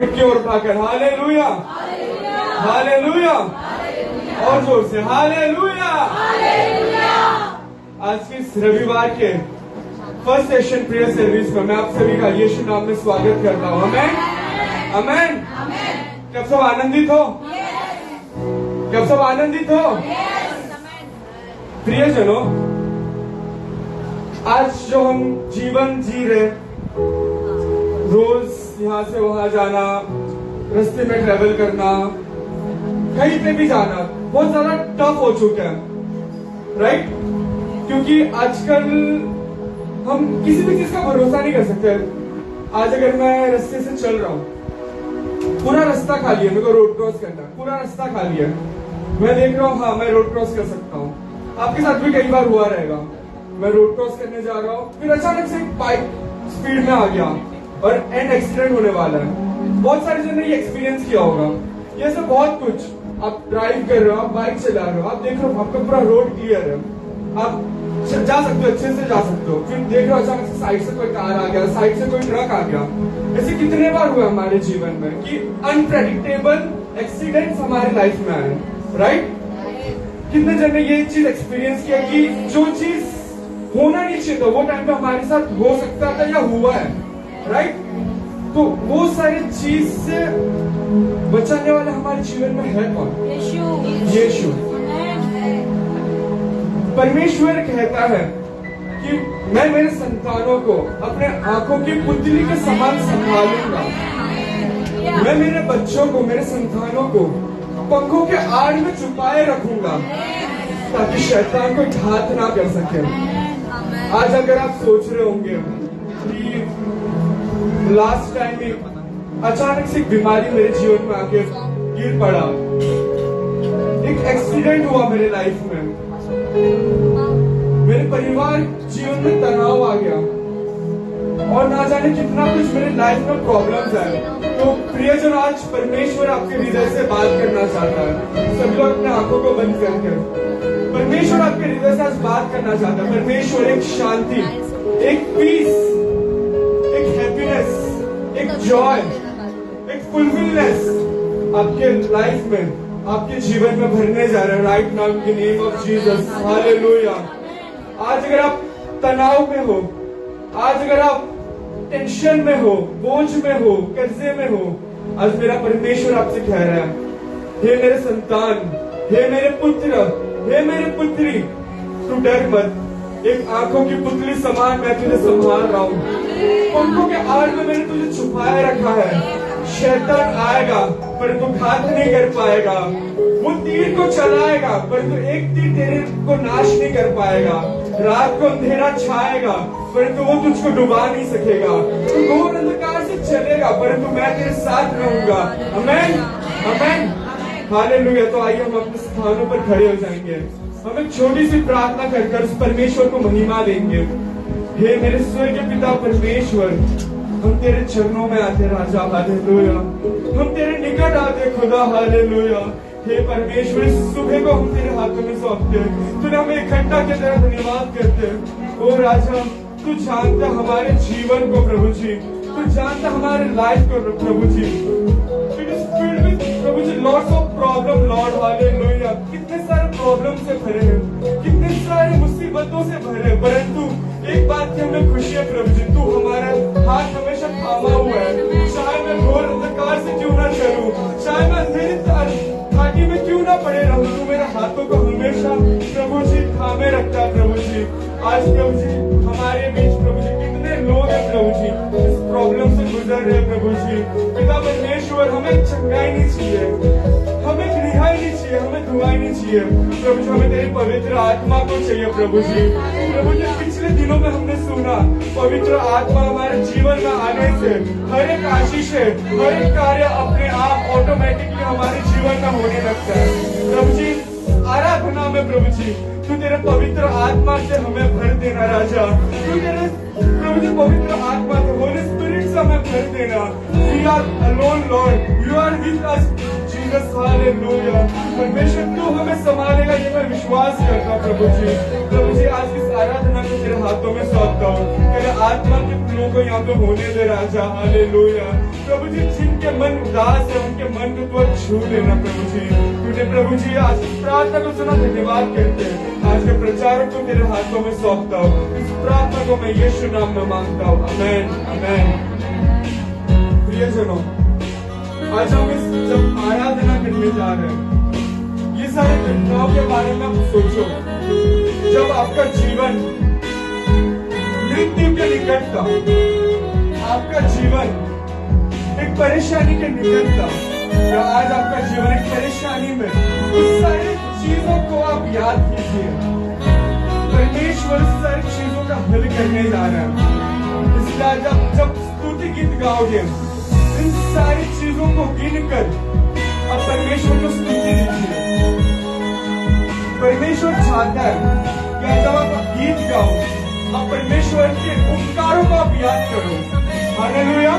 की ओर उठाकर hallelujah, hallelujah, और जोर से हालेलुया। आज की इस रविवार के फर्स्ट सेशन प्रेयर सर्विस में मैं आप सभी का यीशु नाम में स्वागत करता हूँ। आमेन, आमेन। कब सब आनंदित हो? कब सब आनंदित हो? प्रियजनों, आज जो हम जीवन जी रहे, रोज यहाँ से वहां जाना, रास्ते में ट्रेवल करना, कहीं पे भी जाना बहुत ज्यादा टफ हो चुका है, राइट? क्योंकि आजकल हम किसी भी चीज का भरोसा नहीं कर सकते। आज अगर मैं रास्ते से चल रहा हूँ, पूरा रास्ता खाली है, मेरे को रोड क्रॉस करना है, पूरा रास्ता खाली है, मैं देख रहा हूँ हाँ मैं रोड क्रॉस कर सकता हूँ। आपके साथ भी कई बार हुआ रहेगा, मैं रोड क्रॉस करने जा रहा हूँ, फिर अचानक से एक बाइक स्पीड में आ गया और एंड एक्सीडेंट होने वाला है। बहुत सारे जन ने ये एक्सपीरियंस किया होगा। ये सब बहुत कुछ, आप ड्राइव कर रहे हो, आप बाइक चला रहे हो, आप देख रहे हो आपका पूरा रोड क्लियर है, आप जा सकते हो, अच्छे से जा सकते हो, फिर देख रहे हो अचानक से साइड से कोई कार आ गया, साइड से कोई ट्रक आ गया। ऐसे कितने बार हुआ हमारे जीवन में कि अनप्रेडिक्टेबल एक्सीडेंट्स हमारे लाइफ में आए, राइट? कितने जन ने ये चीज एक्सपीरियंस किया कि जो चीज होना नहीं चाहिए था वो टाइम पे हमारे साथ हो सकता था या हुआ है, राइट? तो वो सारी चीज से बचाने वाला हमारे जीवन में है कौन? यीशु। परमेश्वर कहता है कि मैं मेरे संतानों को अपने आंखों की पुतली के समान संभालूंगा। मैं मेरे बच्चों को, मेरे संतानों को पंखों के आड़ में छुपाए रखूंगा ताकि शैतान कोई घात ना कर सके। आज अगर आप सोच रहे होंगे कि लास्ट टाइम में अचानक से एक बीमारी मेरे जीवन में आके गिर पड़ा, एक एक्सीडेंट हुआ मेरे लाइफ में, मेरे परिवार जीवन में तनाव आ गया और ना जाने कितना कुछ मेरे लाइफ में प्रॉब्लम्स आए, तो प्रियजन आज परमेश्वर आपके हृदय से बात करना चाहता है। सभी लोग अपने आंखों को बंद करके, परमेश्वर आपके हृदय से आज बात करना चाहता है। परमेश्वर एक शांति, एक पीस, एक हैप्पीनेस, एक जॉय, एक फुलफिलनेस आपके लाइफ में, आपके जीवन में भरने जा रहे हैं right now in the name of Jesus. Hallelujah. आज अगर आप तनाव में हो, आज अगर आप टेंशन में हो, बोझ में हो, कर्जे में हो, आज मेरा परमेश्वर आपसे कह रहा है, हे मेरे संतान, हे मेरे पुत्र, हे मेरे पुत्री, तू डर मत। एक आंखों की पुतली समान मैं तुझे संभाल रहा हूँ। पंखों के आड़ में मैंने तुझे छुपाए रखा है। शैतान आएगा परंतु घात नहीं कर पाएगा, वो तीर को चलाएगा परंतु एक तीर तेरे को नाश नहीं कर पाएगा। रात को अंधेरा छाएगा परंतु वो तुझको डुबा नहीं सकेगा। तू घोर अंधकार से चलेगा परंतु मैं तेरे साथ रहूंगा। आमीन, आमीन, हालेलुया। तो आइए हम अपने स्थानों पर खड़े हो जाएंगे, हम एक छोटी सी प्रार्थना कर उस परमेश्वर को महिमा देंगे। हे मेरे स्वर्गीय पिता परमेश्वर, हम तेरे चरणों में आते राजा, हालेलुया। हम तेरे निकट आते खुदा, हालेलुया। हे परमेश्वर, इस सुबह को हम तेरे हाथों में सौंपते, तूने हमें इकट्ठा के तरह धन्यवाद करते। ओ राजा, तू जानता हमारे जीवन को प्रभु जी, तू जानता हमारे लाइफ को प्रभु जी। इट इज फिल्ड विद प्रभु जी lots of problem lord, hallelujah. कितने सारे प्रॉब्लम से भरे हैं, कितने सारे मुसीबतों से भरे, परंतु एक बात की हमें खुशी है प्रभु जी, तू हमारा हाथ हमेशा थामा हुआ है। चाहे मैं घोर अंधकार से क्यों ना चलूं, चाहे मैं अंधेरी घाटी में क्यों ना पड़े रहूं, तू मेरे हाथों को हमेशा प्रभु जी थामे रखता है प्रभु जी। आज प्रभु जी हमारे बीच प्रभु जी कितने लोग हैं प्रभु जी इस प्रॉब्लम से गुजर रहे हैं प्रभु जी। पिता परमेश्वर, हमें चंगाई नहीं चाहिए, हमें रिहाई नहीं चाहिए, हमें दुआई नहीं चाहिए प्रभु जी, हमें तेरी पवित्र आत्मा को चाहिए प्रभु जी। प्रभु जी पिछले दिनों में हमने सुना पवित्र आत्मा हमारे जीवन में आने से हर एक आशीष है, हर एक कार्य अपने आप ऑटोमेटिकली हमारे जीवन में होने लगता है प्रभु जी। आराधना में प्रभु जी तू तेरे पवित्र आत्मा से हमें भर देना राजा, तू तेरे प्रभु जी पवित्र आत्मा से, होली स्पिरिट से हमें भर देना। We are alone Lord, you are with us Jesus, hallelujah. परमेश्वर तू हमें संभालेगा, ये मैं विश्वास करता हूँ प्रभु जी। प्रभु जी, आज इस आराधना को तेरे हाथों में सौंपता हूँ। तेरे आत्मा के फूलों को यहाँ पे होने दे राजा, हालेलुया। प्रभु जी, जिनके मन उदास है उनके मन को तू छू लेना प्रभु जी। तूने प्रभु जी आज इस प्रार्थना को सुना, धन्यवाद करते हैं। आज के प्रचारक को तेरे हाथों में सौंपता हूँ। इस प्रार्थना को मैं यीशु नाम में मांगता हूँ, आमेन आमेन। प्रियजनों, आज हम इस जब आराधना करने जा रहे हैं, ये सारे घटनाओं के बारे में आप सोचो। जब आपका जीवन मृत्यु के निकट था, आपका जीवन एक परेशानी के निकट था, या आज आपका जीवन एक परेशानी में, उस सारी चीजों को आप याद कीजिए। परमेश्वर सारी चीजों का हल करने जा रहा है। इसलिए जब स्तुति गीत गाओगे, इन सारी चीजों को गिनकर अब परमेश्वर को स्तुति दीजिए। परमेश्वर चाहता है कि जब आप गीत गाओ, आप परमेश्वर के उपकारों को आप याद करो। हालेलुया।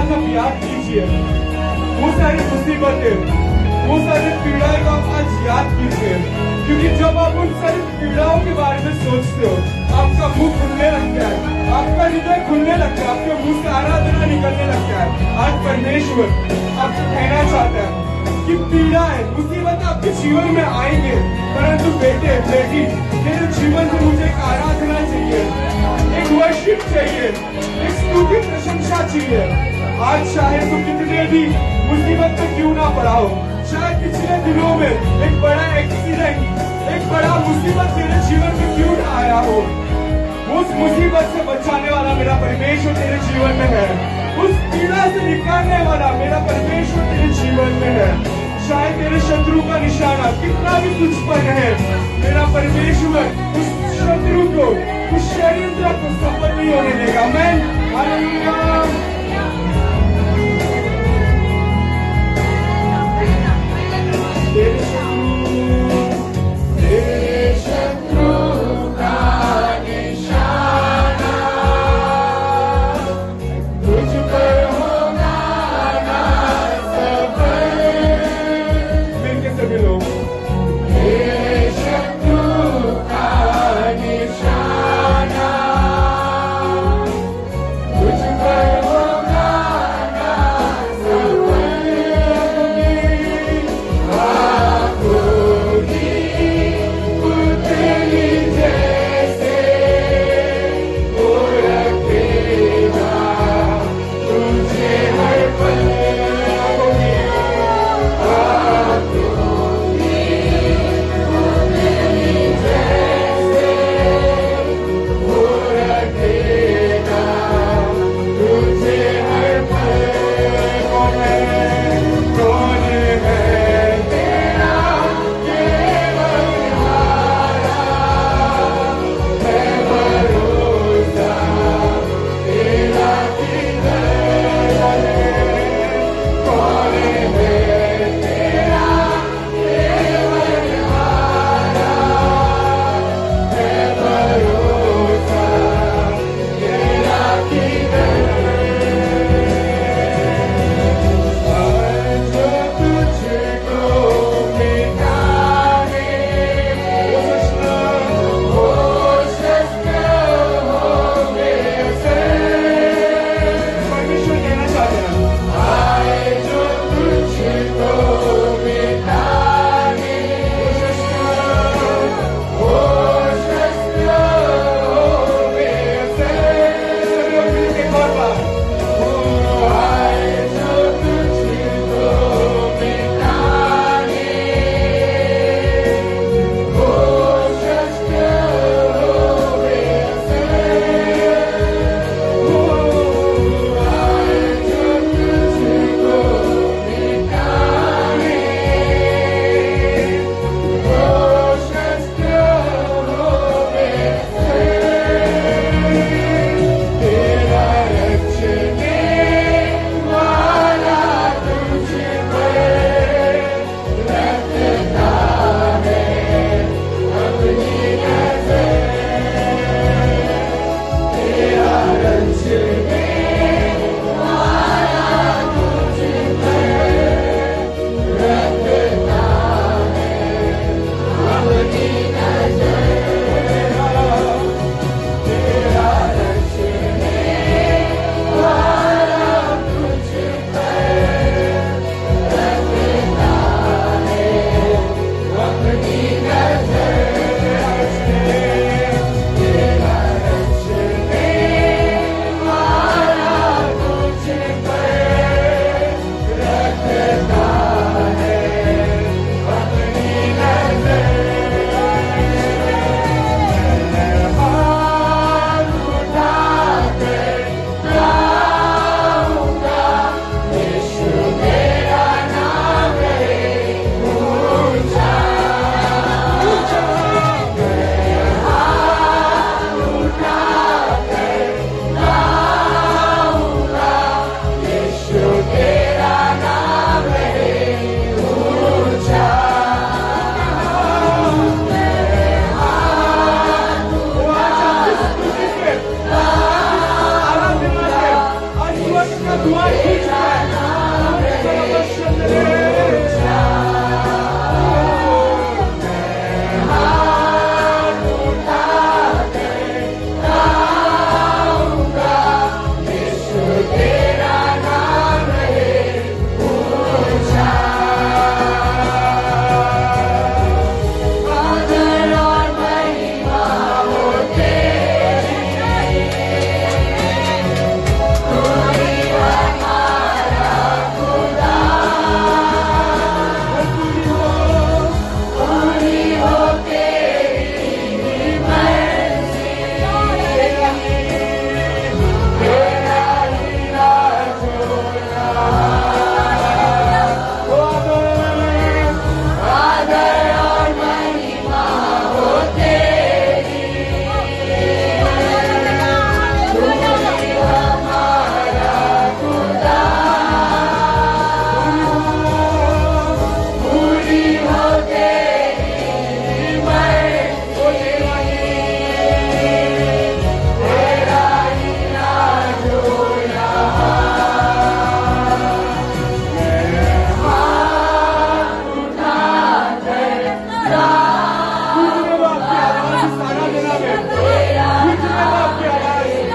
आज आप याद कीजिए, वो सारी मुसीबतें, वो सारी पीड़ाएं को आप आज याद कीजिए, क्योंकि जब आप उन सारी पीड़ाओं के बारे में सोचते हो, आपका मुंह खुलने लगता है, आपका हृदय खुलने लगता है, आपके मुंह से आराधना निकलने लगता है। आज परमेश्वर आपसे कहना चाहता है कि पीड़ाएं, मुसीबत आपके जीवन में आएंगे, परंतु बेटे बेटी, तेरे जीवन में मुझे एक आराधना चाहिए, एक वर्शिप चाहिए, एक स्तुति प्रशंसा चाहिए। आज चाहे तो कितने भी मुसीबत में क्यों ना पड़ा हो, शायद पिछले दिनों में एक बड़ा एक्सीडेंट, एक बड़ा मुसीबत तेरे जीवन में क्यों ना आया हो, उस मुसीबत से बचाने वाला मेरा परमेश्वर तेरे जीवन में है, उस पीड़ा से निकालने वाला मेरा परमेश्वर तेरे जीवन में है। शायद तेरे शत्रु का निशाना कितना भी तुझ पर है, मेरा परमेश्वर उस शत्रु को, उस षड्यंत्र को सफल नहीं होने देगा। मैं हालेलुया। तेरे शत्रु का निशाना तुझ पर होगा ना सफल। मिलके सभी लोग, तेरे शत्रु का निशाना तुझ पर होगा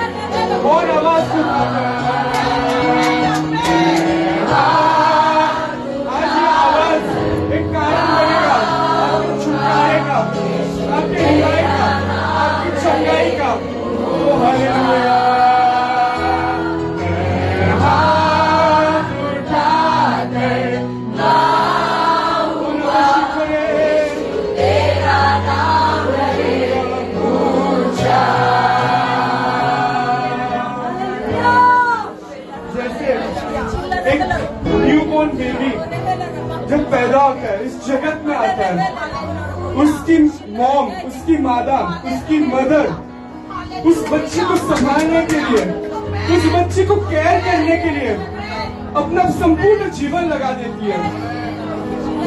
आवाज खींच और आवाज आज ये आवाज एक कारण बनेगा आपके छुटकारे का, आपके हिदायत का, आपकी चंगाई का। ओ हालेलुया। हाथ उठाकर नाम करे, तेरा नाम रहे ऊंचा। एक न्यूबॉर्न बेबी जब पैदा होता है, इस जगत में आता है, उसकी मॉम, उसकी मादा, उसकी मदर उस बच्चे को संभालने के लिए, उस बच्चे को केयर करने के लिए अपना संपूर्ण जीवन लगा देती है।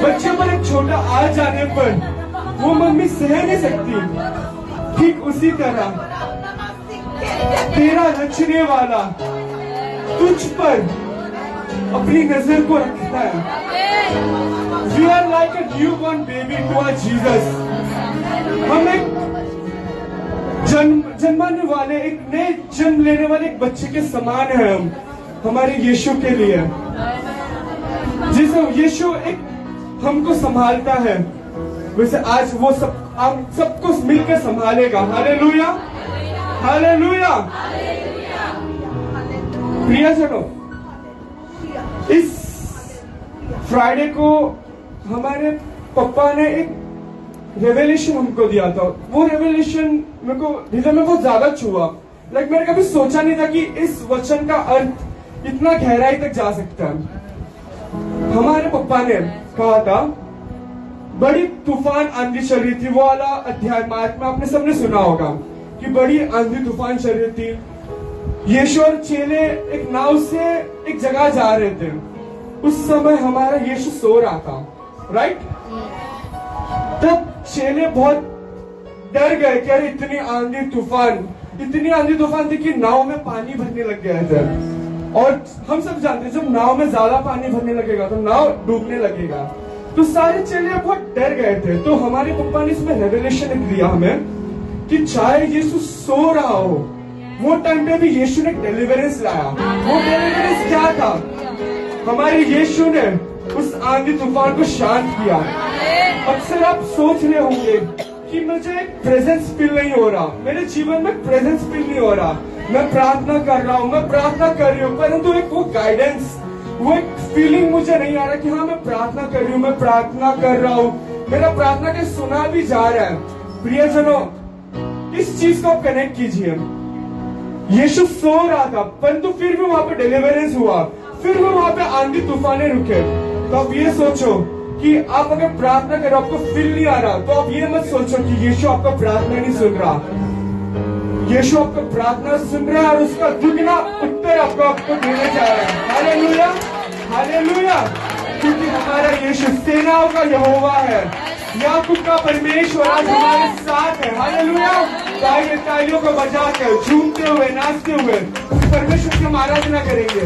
बच्चे पर एक छोटा आ जाने पर वो मम्मी सह नहीं सकती। ठीक उसी तरह तेरा रचने वाला तुझ पर अपनी नजर को रखता है। We are like a newborn baby to our Jesus. हम एक जन्माने वाले, एक नए जन्म लेने वाले एक बच्चे के समान है हम हमारे यीशु के लिए। जिसे यीशु एक हमको संभालता है, वैसे आज वो सब आप सबको मिलकर संभालेगा। Hallelujah, hallelujah. प्रियजनों, इस फ्राइडे को हमारे पापा ने एक रेवलेशन हमको दिया था। वो रेवलेशन मेरे को हृदय में बहुत ज्यादा छुआ। लाइक मैंने कभी सोचा नहीं था कि इस वचन का अर्थ इतना गहराई तक जा सकता है। हमारे पापा ने कहा था, बड़ी तूफान आंधी चल रही थी। वो वाला अध्याय मार्क में आपने सबने सुना होगा कि बड़ी आंधी तूफान चल रही थी। यीशु और चेले एक नाव से एक जगह जा रहे थे। उस समय हमारा यीशु सो रहा था, राइट? तब चेले बहुत डर गए कि अरे इतनी आंधी तूफान थी कि नाव में पानी भरने लग गए थे। और हम सब जानते हैं जब नाव में ज्यादा पानी भरने लगेगा तो नाव डूबने लगेगा। तो सारे चेले बहुत डर गए थे। तो हमारे पापा ने इसमें रेवलेशन दिया हमें कि चाहे यीशु सो रहा हो, वो टाइम पे भी यीशु ने डिलीवरेंस लाया। वो डिलीवरेंस क्या था? हमारे यीशु ने उस आंधी तूफान को शांत किया। अक्सर आप सोच रहे होंगे कि मुझे एक प्रेजेंस फील नहीं हो रहा, मेरे जीवन में प्रेजेंस फील नहीं हो रहा। मैं प्रार्थना कर रहा हूँ, मैं प्रार्थना कर रही हूँ, परंतु एक वो गाइडेंस, वो एक फीलिंग मुझे नहीं आ रहा कि हाँ मैं प्रार्थना कर रही हूँ, मैं प्रार्थना कर रहा हूँ, मेरा प्रार्थना के सुना भी जा रहा है। प्रियजनों, इस चीज को आप कनेक्ट कीजिए। यीशु सो रहा था, परंतु फिर भी वहां पे डिलीवरेंस हुआ, फिर भी वहां पे आंधी तूफाने रुके। तो आप ये सोचो कि आप अगर प्रार्थना करो, आपको फील नहीं आ रहा, तो आप ये मत सोचो कि यीशु आपका प्रार्थना नहीं सुन रहा। यीशु आपका प्रार्थना सुन रहा है और उसका दुगना उत्तर आपको देने जा रहा है। Hallelujah, hallelujah. क्योंकि हमारा यीशु सेनाओं का यहोवा है, याकूब का परमेश्वर आज हमारे साथ है। हालेलुया। तालियों को बजाकर, झूमते हुए, नाचते हुए परमेश्वर की हम आराधना करेंगे।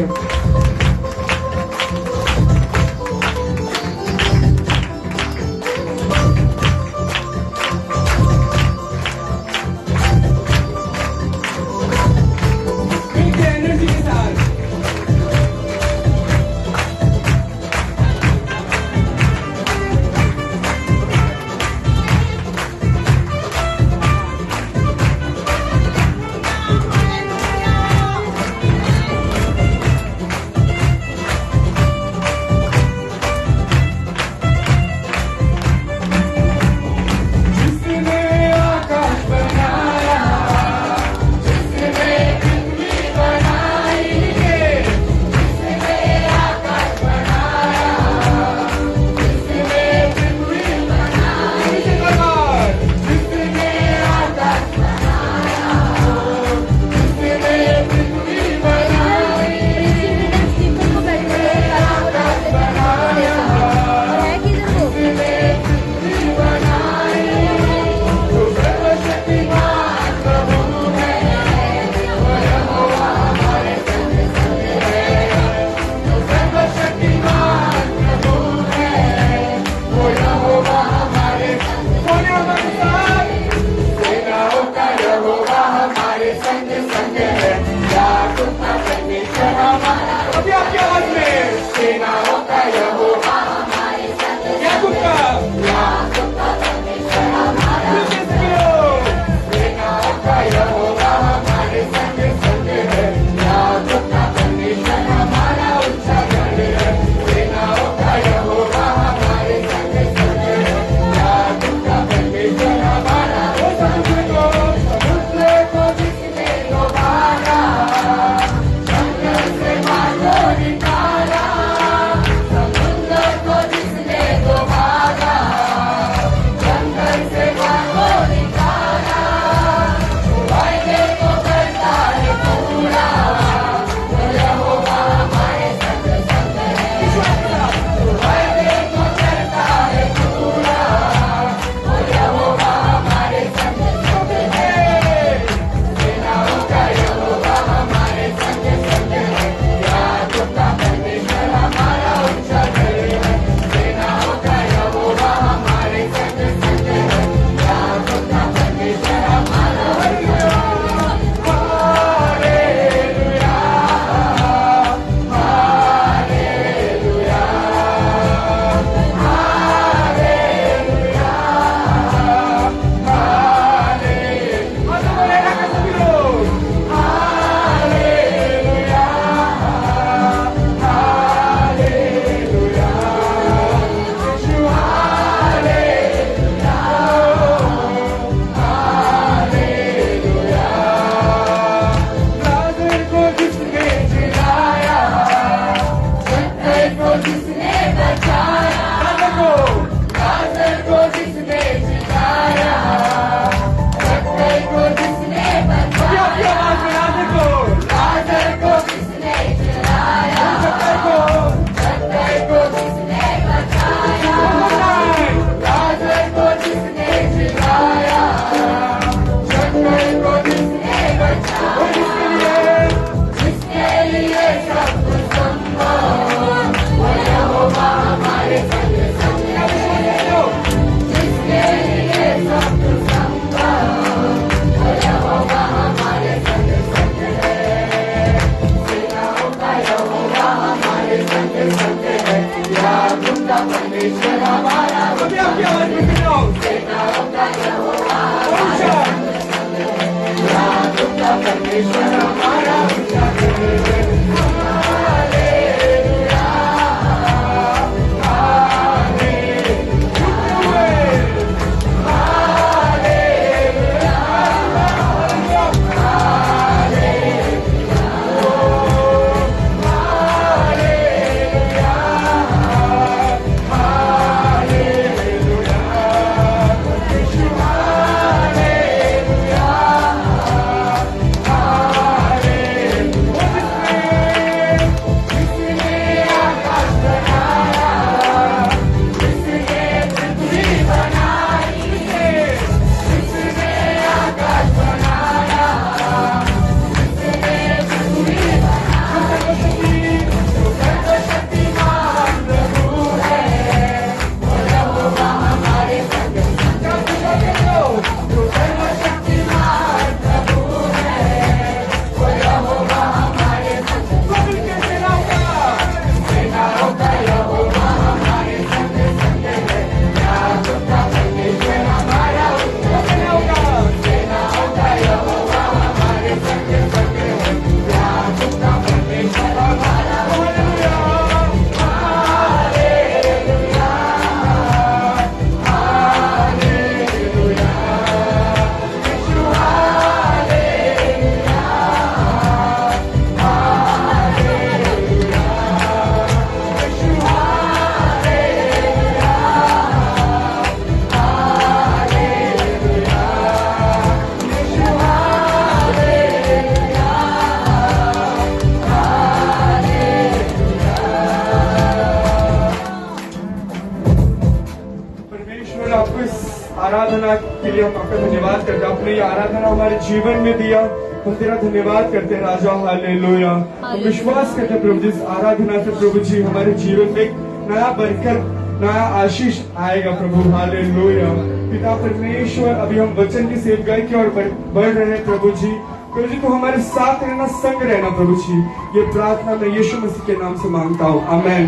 आराधना के लिए हम आपका धन्यवाद करते हैं। आपने ये आराधना हमारे जीवन में दिया, हम तेरा धन्यवाद करते हैं राजा। हालेलुया। हम विश्वास करते हैं प्रभु जी, इस आराधना से प्रभु जी हमारे जीवन में एक नया बरकत, नया आशीष आएगा प्रभु। हालेलुया। पिता परमेश्वर, अभी हम वचन की सेवकाई की ओर बढ़ रहे हैं प्रभु जी। प्रभु जी, तो हमारे साथ रहना, संग रहना प्रभु जी। ये प्रार्थना मैं यीशु मसीह के नाम से मांगता हूँ, आमेन।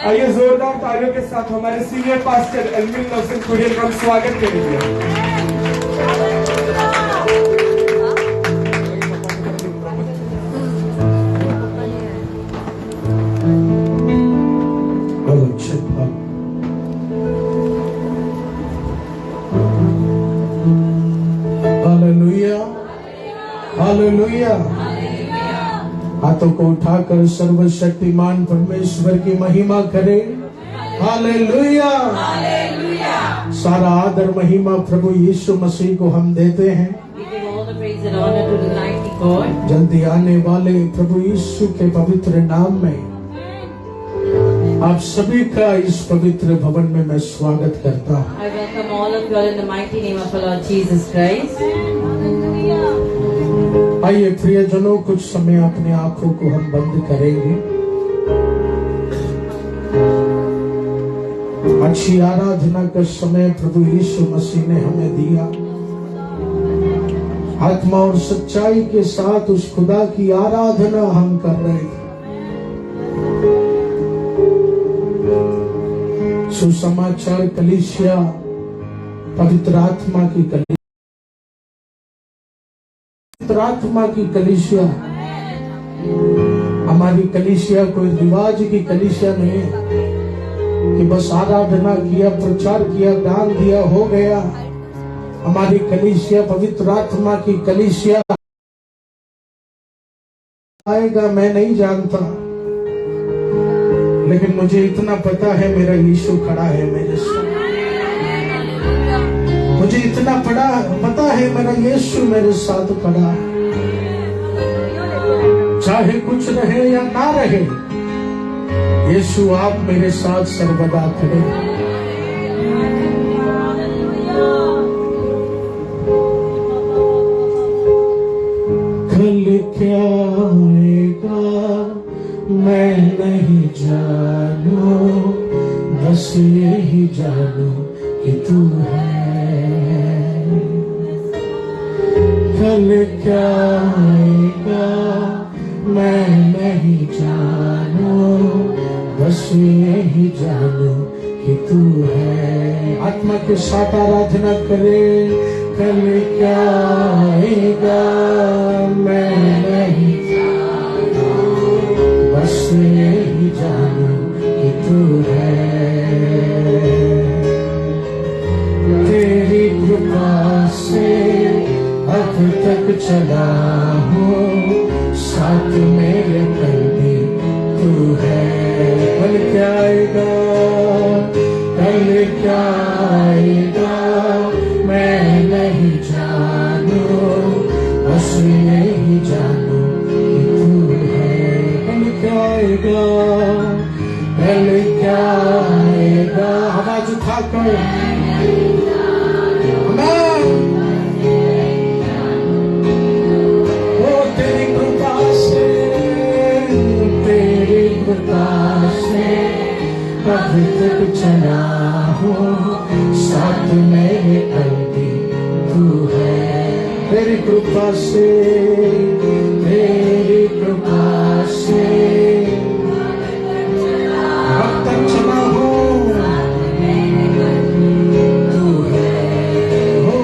आइए जोरदार तालियों के साथ हमारे सीनियर पास्टर एल्विन लवसन कुरियन का हम स्वागत करेंगे। हालेलुया। हाथों को उठाकर सर्वशक्तिमान परमेश्वर की महिमा करें। हालेलुया। सारा आदर महिमा प्रभु यीशु मसीह को हम देते हैं। जल्दी आने वाले प्रभु यीशु के पवित्र नाम में आप सभी का इस पवित्र भवन में मैं स्वागत करता हूँ। I welcome all of you all in the mighty name of our Lord Jesus Christ. आइए प्रियजनों, कुछ समय अपने आंखों को हम बंद करेंगे। अच्छी आराधना का समय प्रभु यीशु मसीह ने हमें दिया। आत्मा और सच्चाई के साथ उस खुदा की आराधना हम कर रहे थे। सुसमाचार कलीसिया पवित्र आत्मा की कलीसिया हमारी कलीसिया कोई रिवाज की कलीसिया नहीं है कि बस आराधना किया, प्रचार किया, दान दिया, हो गया। हमारी कलीसिया पवित्र आत्मा की कलीसिया आएगा मैं नहीं जानता, लेकिन मुझे इतना पता है मेरा यीशु खड़ा है मेरे साथ। मुझे इतना पता है मेरा यीशु मेरे साथ खड़ा है। चाहे कुछ रहे या ना रहे, यीशु आप मेरे साथ सर्वदा खड़े। कल क्या आएगा मैं नहीं जानू, बस यही जानू कि तू है। कल क्या आएगा मैं नहीं जानू, बस यही जानू कि तू है। आत्मा के साथ आराधना करे। कल क्या आएगा मैं नहीं जानू, बस यही जानू कि तू है। तेरी कृपा से अब तक चला हूँ, साथ मेरे कल भी तू है। कल क्या आएगा, कल क्या आएगा मैं नहीं जानू, बस यही जानू कि तू है। कल क्या आएगा, कल क्या आएगा, आवाज उठाकर अभी तक चला हूँ, साथ मेरे कल भी तू है। तेरी कृपा से, तेरी कृपा से अब तक चला हूँ, तू है। हो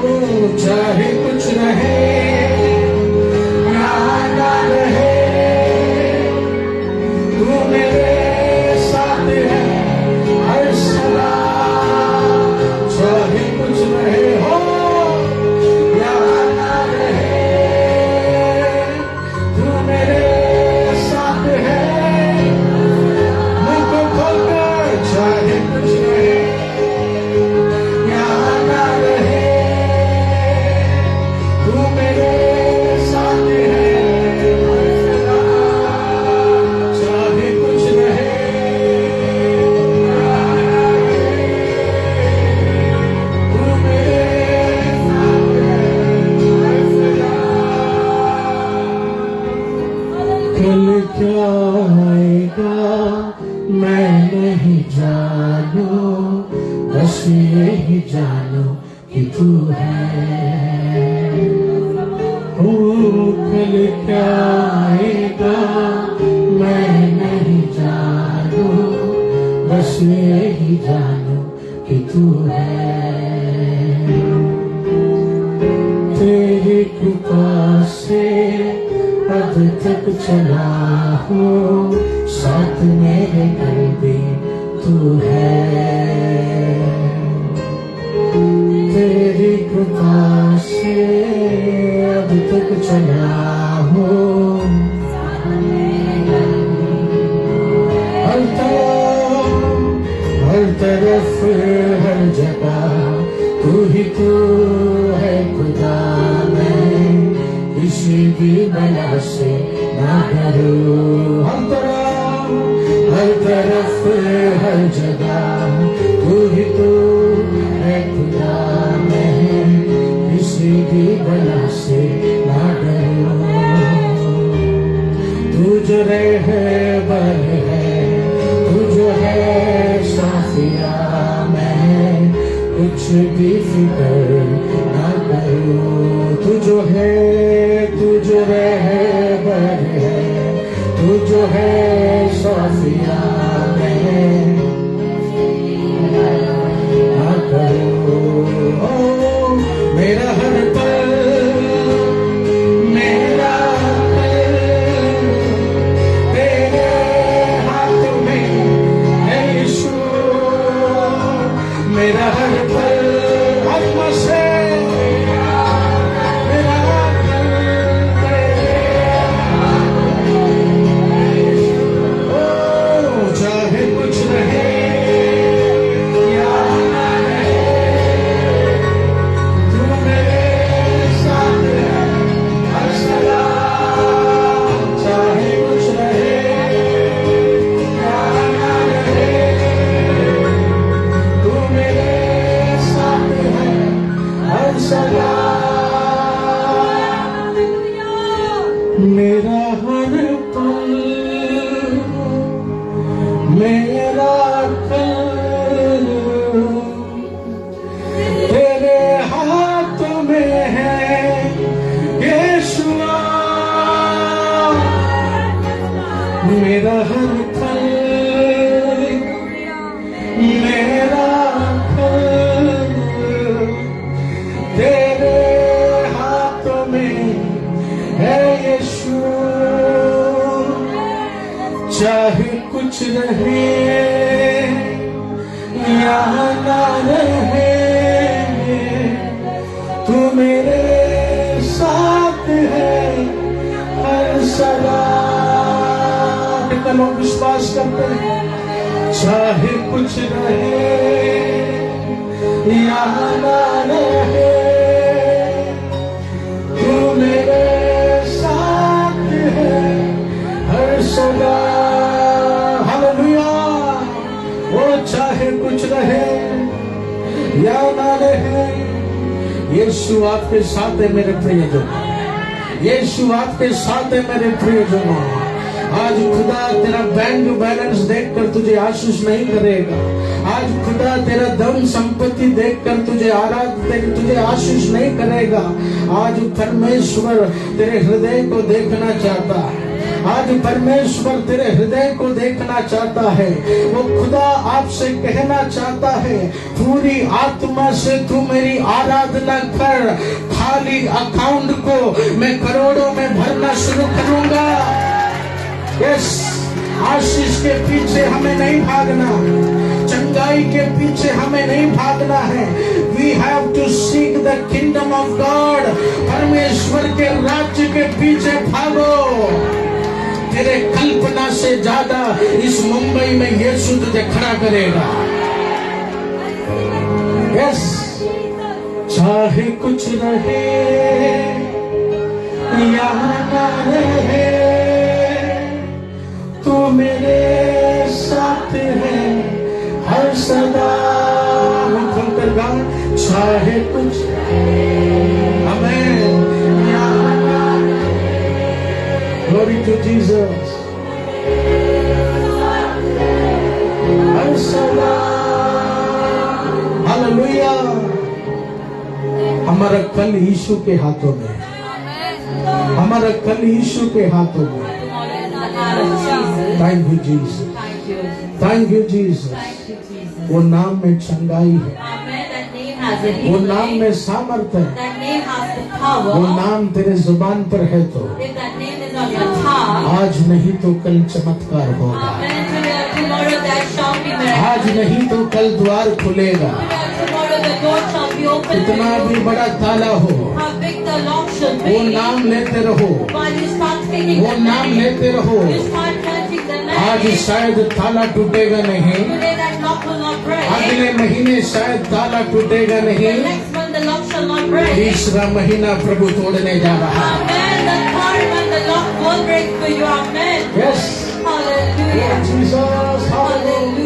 चाहे कुछ रहे या ना रहे, तू मेरे साथ है। चाहे कुछ रहे हो या ना रहे, तू मेरे साथ है। मैं नहीं जानू, बस यही जानू कि तू है। कल क्या आएगा मैं नहीं जानू, बस यही जानू कि तू है। तेरी कृपा से अब तक चला हूँ, साथ मेरे कल भी तू है। तेरी कृपा से अब तक चला हूँ, हर तरफ हर जगह तू ही तू है खुदा। मैं किसी भी बला से ना डरूं, हर तरफ हर जगह तू ही तू है खुदा। मैं किसी भी बला से ना डरूं। तू जो रहबर है, तू जो है साफिया, मैं कुछ भी फिक्र ना करूं। तू जो है, तू जो रहबर है, तू जो है साफिया, मैं ना करूं। ओ मेरा हर पल, मेरा पल तेरे हाथ में है यीशु। मेरा हर पल आत्मा से, मेरा पल तेरे हाथ में। ओ चाहे कुछ रहे या ना रहे, तू मेरे साथ है हर सदा। चाहे कुछ रहे या ना रहे, तू मेरे साथ है हर सदा। मेरा हर पल, मेरा कल तेरे हाथ में है यीशुआ। मेरा हर पल, मेरा कल तेरे हाथ में है यीशु। चाहे कुछ रहे या ना रहे, तू मेरे साथ है हर सदा। कितना लोग विश्वास करते हैं? चाहे कुछ रहे या ना रहे, तू मेरे साथ है हर सदा। हालेलुया। वो चाहे कुछ रहे या ना रहे, यीशु आपके साथ है मेरे प्रियजन। यीशु आपके साथ है मेरे प्रियजनों। आज खुदा तेरा बैंक बैलेंस देखकर तुझे आशीष नहीं करेगा। आज खुदा तेरा धन संपत्ति देखकर तुझे तुझे आशीष नहीं करेगा। आज परमेश्वर तेरे हृदय को देखना चाहता है। आज परमेश्वर तेरे हृदय को देखना चाहता है। वो खुदा आपसे कहना चाहता है, पूरी आत्मा से तू मेरी आराधना कर, खाली अकाउंट को मैं करोड़ों में भरना शुरू करूंगा। यस, आशीष के पीछे हमें नहीं भागना, चंगाई के पीछे हमें नहीं भागना है। We have to seek the kingdom of God. परमेश्वर के राज्य के पीछे भागो। तेरे कल्पना से ज्यादा इस मुंबई में यीशु तुझे खड़ा करेगा। यस, चाहे कुछ रहे या ना रहे, तू मेरे साथ है हर सदा। हम खुलकर गाएं, चाहे कुछ हमें। Glory to Jesus. हमारा कल यीशु के हाथों में है। हमारा कल यीशु के हाथों में है। Tomorrow is in the hand of Jesus. Thank you Jesus, Thank you, Jesus. Thank you Jesus. Thank you, Jesus. वो नाम में चंगाई है, Amen. That name has a वो नाम healing. में सामर्थ है, That name has the वो power. नाम तेरे जुबान पर है तो If that name is on your tongue, आज नहीं तो कल चमत्कार होगा, Amen. Tomorrow that shall be miracle. आज नहीं तो कल द्वार खुलेगा। Tomorrow the door shall be open to कितना भी you. बड़ा ताला हो, How big the lock shall वो be. नाम लेते रहो, While you start speaking वो the नाम name, लेते रहो। you start chanting the आज name. शायद ताला टूटेगा नहीं, Today that lock will not break. अगले महीने शायद ताला टूटेगा The नहीं, next month the lock shall not break. तीसरा महीना प्रभु तोड़ने जा रहा है। Amen. The third one the lock will break for you. Amen. Yes Hallelujah. Jesus, Hallelujah.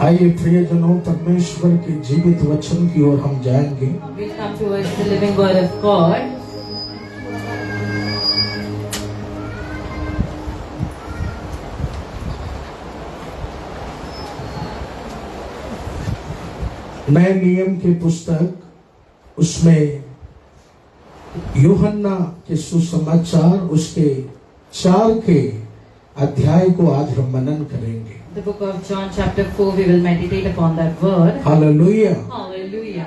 आइए प्रियजनों, परमेश्वर के जीवित वचन की ओर हम जाएंगे। We'll come towards the living word of God. नए नियम की पुस्तक, उसमें यूहन्ना के सुसमाचार उसके 4 के अध्याय को आज हम मनन करेंगे। The book of John chapter 4, we will meditate upon that word. Hallelujah. Hallelujah.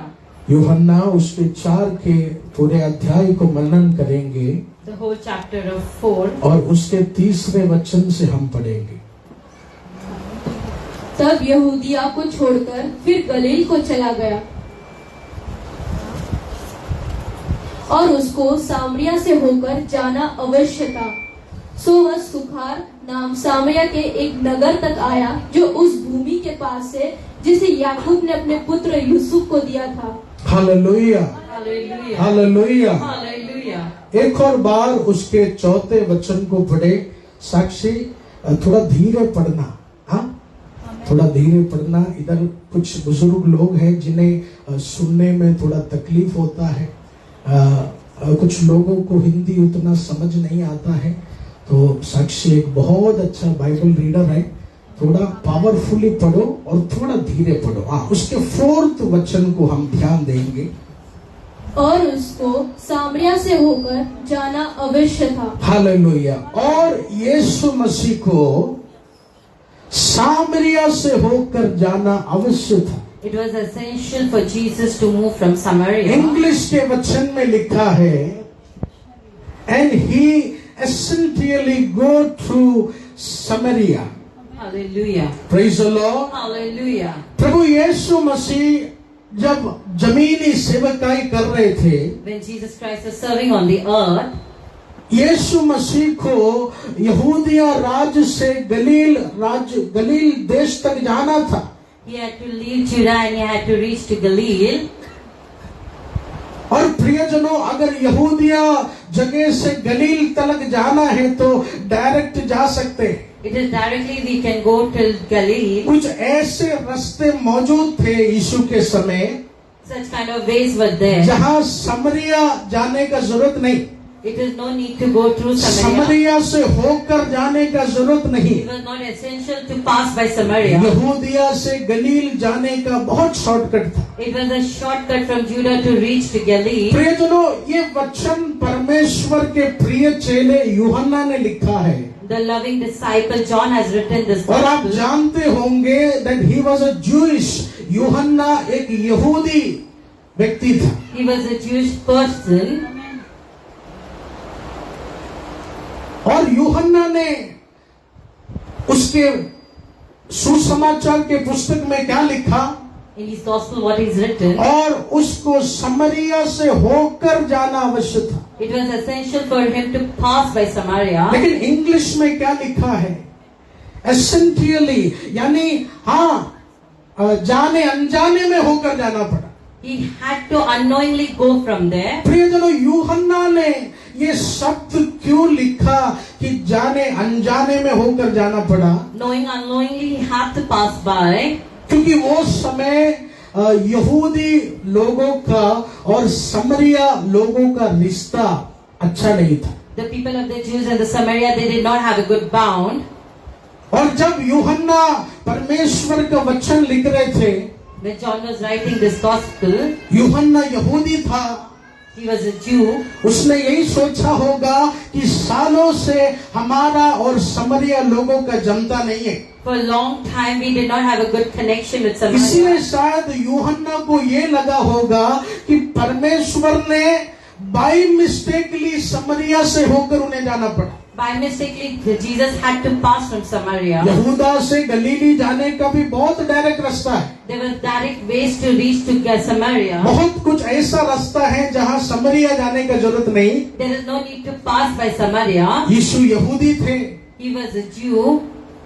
यूहन्ना उसके 4 के पूरे अध्याय को मनन करेंगे The whole chapter of 4. और उसके 3रे वचन से हम पढ़ेंगे। तब यहूदिया को छोड़कर फिर गलील को चला गया और उसको सामरिया से होकर जाना अवश्य था। सो वह सुखार नाम सामरिया के एक नगर तक आया जो उस भूमि के पास है जिसे याकूब ने अपने पुत्र यूसुफ को दिया था। Hallelujah, Hallelujah. हालेलुया। Hallelujah. एक और बार उसके 4थे वचन को पढ़े। साक्षी थोड़ा धीरे पढ़ना, हाँ थोड़ा धीरे पढ़ना। इधर कुछ बुजुर्ग लोग हैं जिन्हें सुनने में थोड़ा तकलीफ होता है। कुछ लोगों को हिंदी उतना समझ नहीं आता है, तो साक्षी एक बहुत अच्छा बाइबल रीडर है। थोड़ा पावरफुली पढ़ो और थोड़ा धीरे पढ़ो। उसके 4th वचन को हम ध्यान देंगे। और उसको सामरिया से होकर जाना अवश्य था। हालेलुया। और यीशु मसीह को सामरिया से होकर जाना अवश्य था। It was essential for Jesus to move from Samaria. English के वचन में लिखा है, and he essentially go through Samaria. Hallelujah. Praise the Lord. Hallelujah. प्रभु यीशु मसीह जब जमीनी सेवकाई कर रहे थे, When Jesus Christ was serving on the earth, यीशु मसीह को यहूदिया राज्य से गलील देश तक जाना था। he had to leave Judah and he had to reach to Galilee. और प्रियजनों, अगर यहूदिया जगह से गलील तक जाना है तो डायरेक्ट जा सकते हैं। It is directly we can go till Galilee. कुछ ऐसे रास्ते मौजूद थे यीशु के समय Such kind of ways were there. जहां समरिया जाने का जरूरत नहीं, It is no need to go through Samaria. समरिया से होकर जाने का जरूरत नहीं। It was not essential to pass by Samaria. यहूदिया से गलील जाने का बहुत शॉर्टकट था। It was a shortcut from Judah to reach to Galilee. प्रियजनों, ये वचन परमेश्वर के प्रिय चेले यूहन्ना ने लिखा है। The loving disciple John has written this और आप gospel. जानते होंगे that he was a Jewish. यूहन्ना एक यहूदी व्यक्ति था। He was a Jewish person. और यूहन्ना ने उसके सुसमाचार के पुस्तक में क्या लिखा? In his gospel what is written, और उसको समरिया से होकर जाना आवश्य था। it was essential for him to pass by Samaria. लेकिन इंग्लिश में क्या लिखा है? एसेंशियली, यानी जाने अनजाने में होकर जाना पड़ा। He had to unknowingly go from there. प्रियजनों, यूहन्ना ने ये शब्द क्यों लिखा कि जाने अनजाने में होकर जाना पड़ा? Knowing unknowingly he had to pass by. क्योंकि वो समय यहूदी लोगों का और समरिया लोगों का रिश्ता अच्छा नहीं था। The people of the Jews and the Samaria, they did not have a good bond. और जब यूहन्ना परमेश्वर का वचन लिख रहे थे, When John was writing this gospel, यूहन्ना यहूदी था, he was a Jew. उसने यही सोचा होगा कि सालों से हमारा और समरिया लोगों का जमता नहीं है, For a long time, we did not have a good connection with Samaria. इसलिए शायद यूहन्ना को ये लगा होगा कि परमेश्वर ने बाई मिस्टेकली समरिया से होकर उन्हें जाना पड़ा। By mistakenly, Jesus had to pass from Samaria. यहूदा से गलीली जाने का भी बहुत डायरेक्ट रास्ता है, There were direct ways to reach to Samaria. बहुत कुछ ऐसा रास्ता है जहाँ समरिया जाने का जरूरत नहीं। There is no need to pass by Samaria. यीशु यहूदी थे, He was a Jew.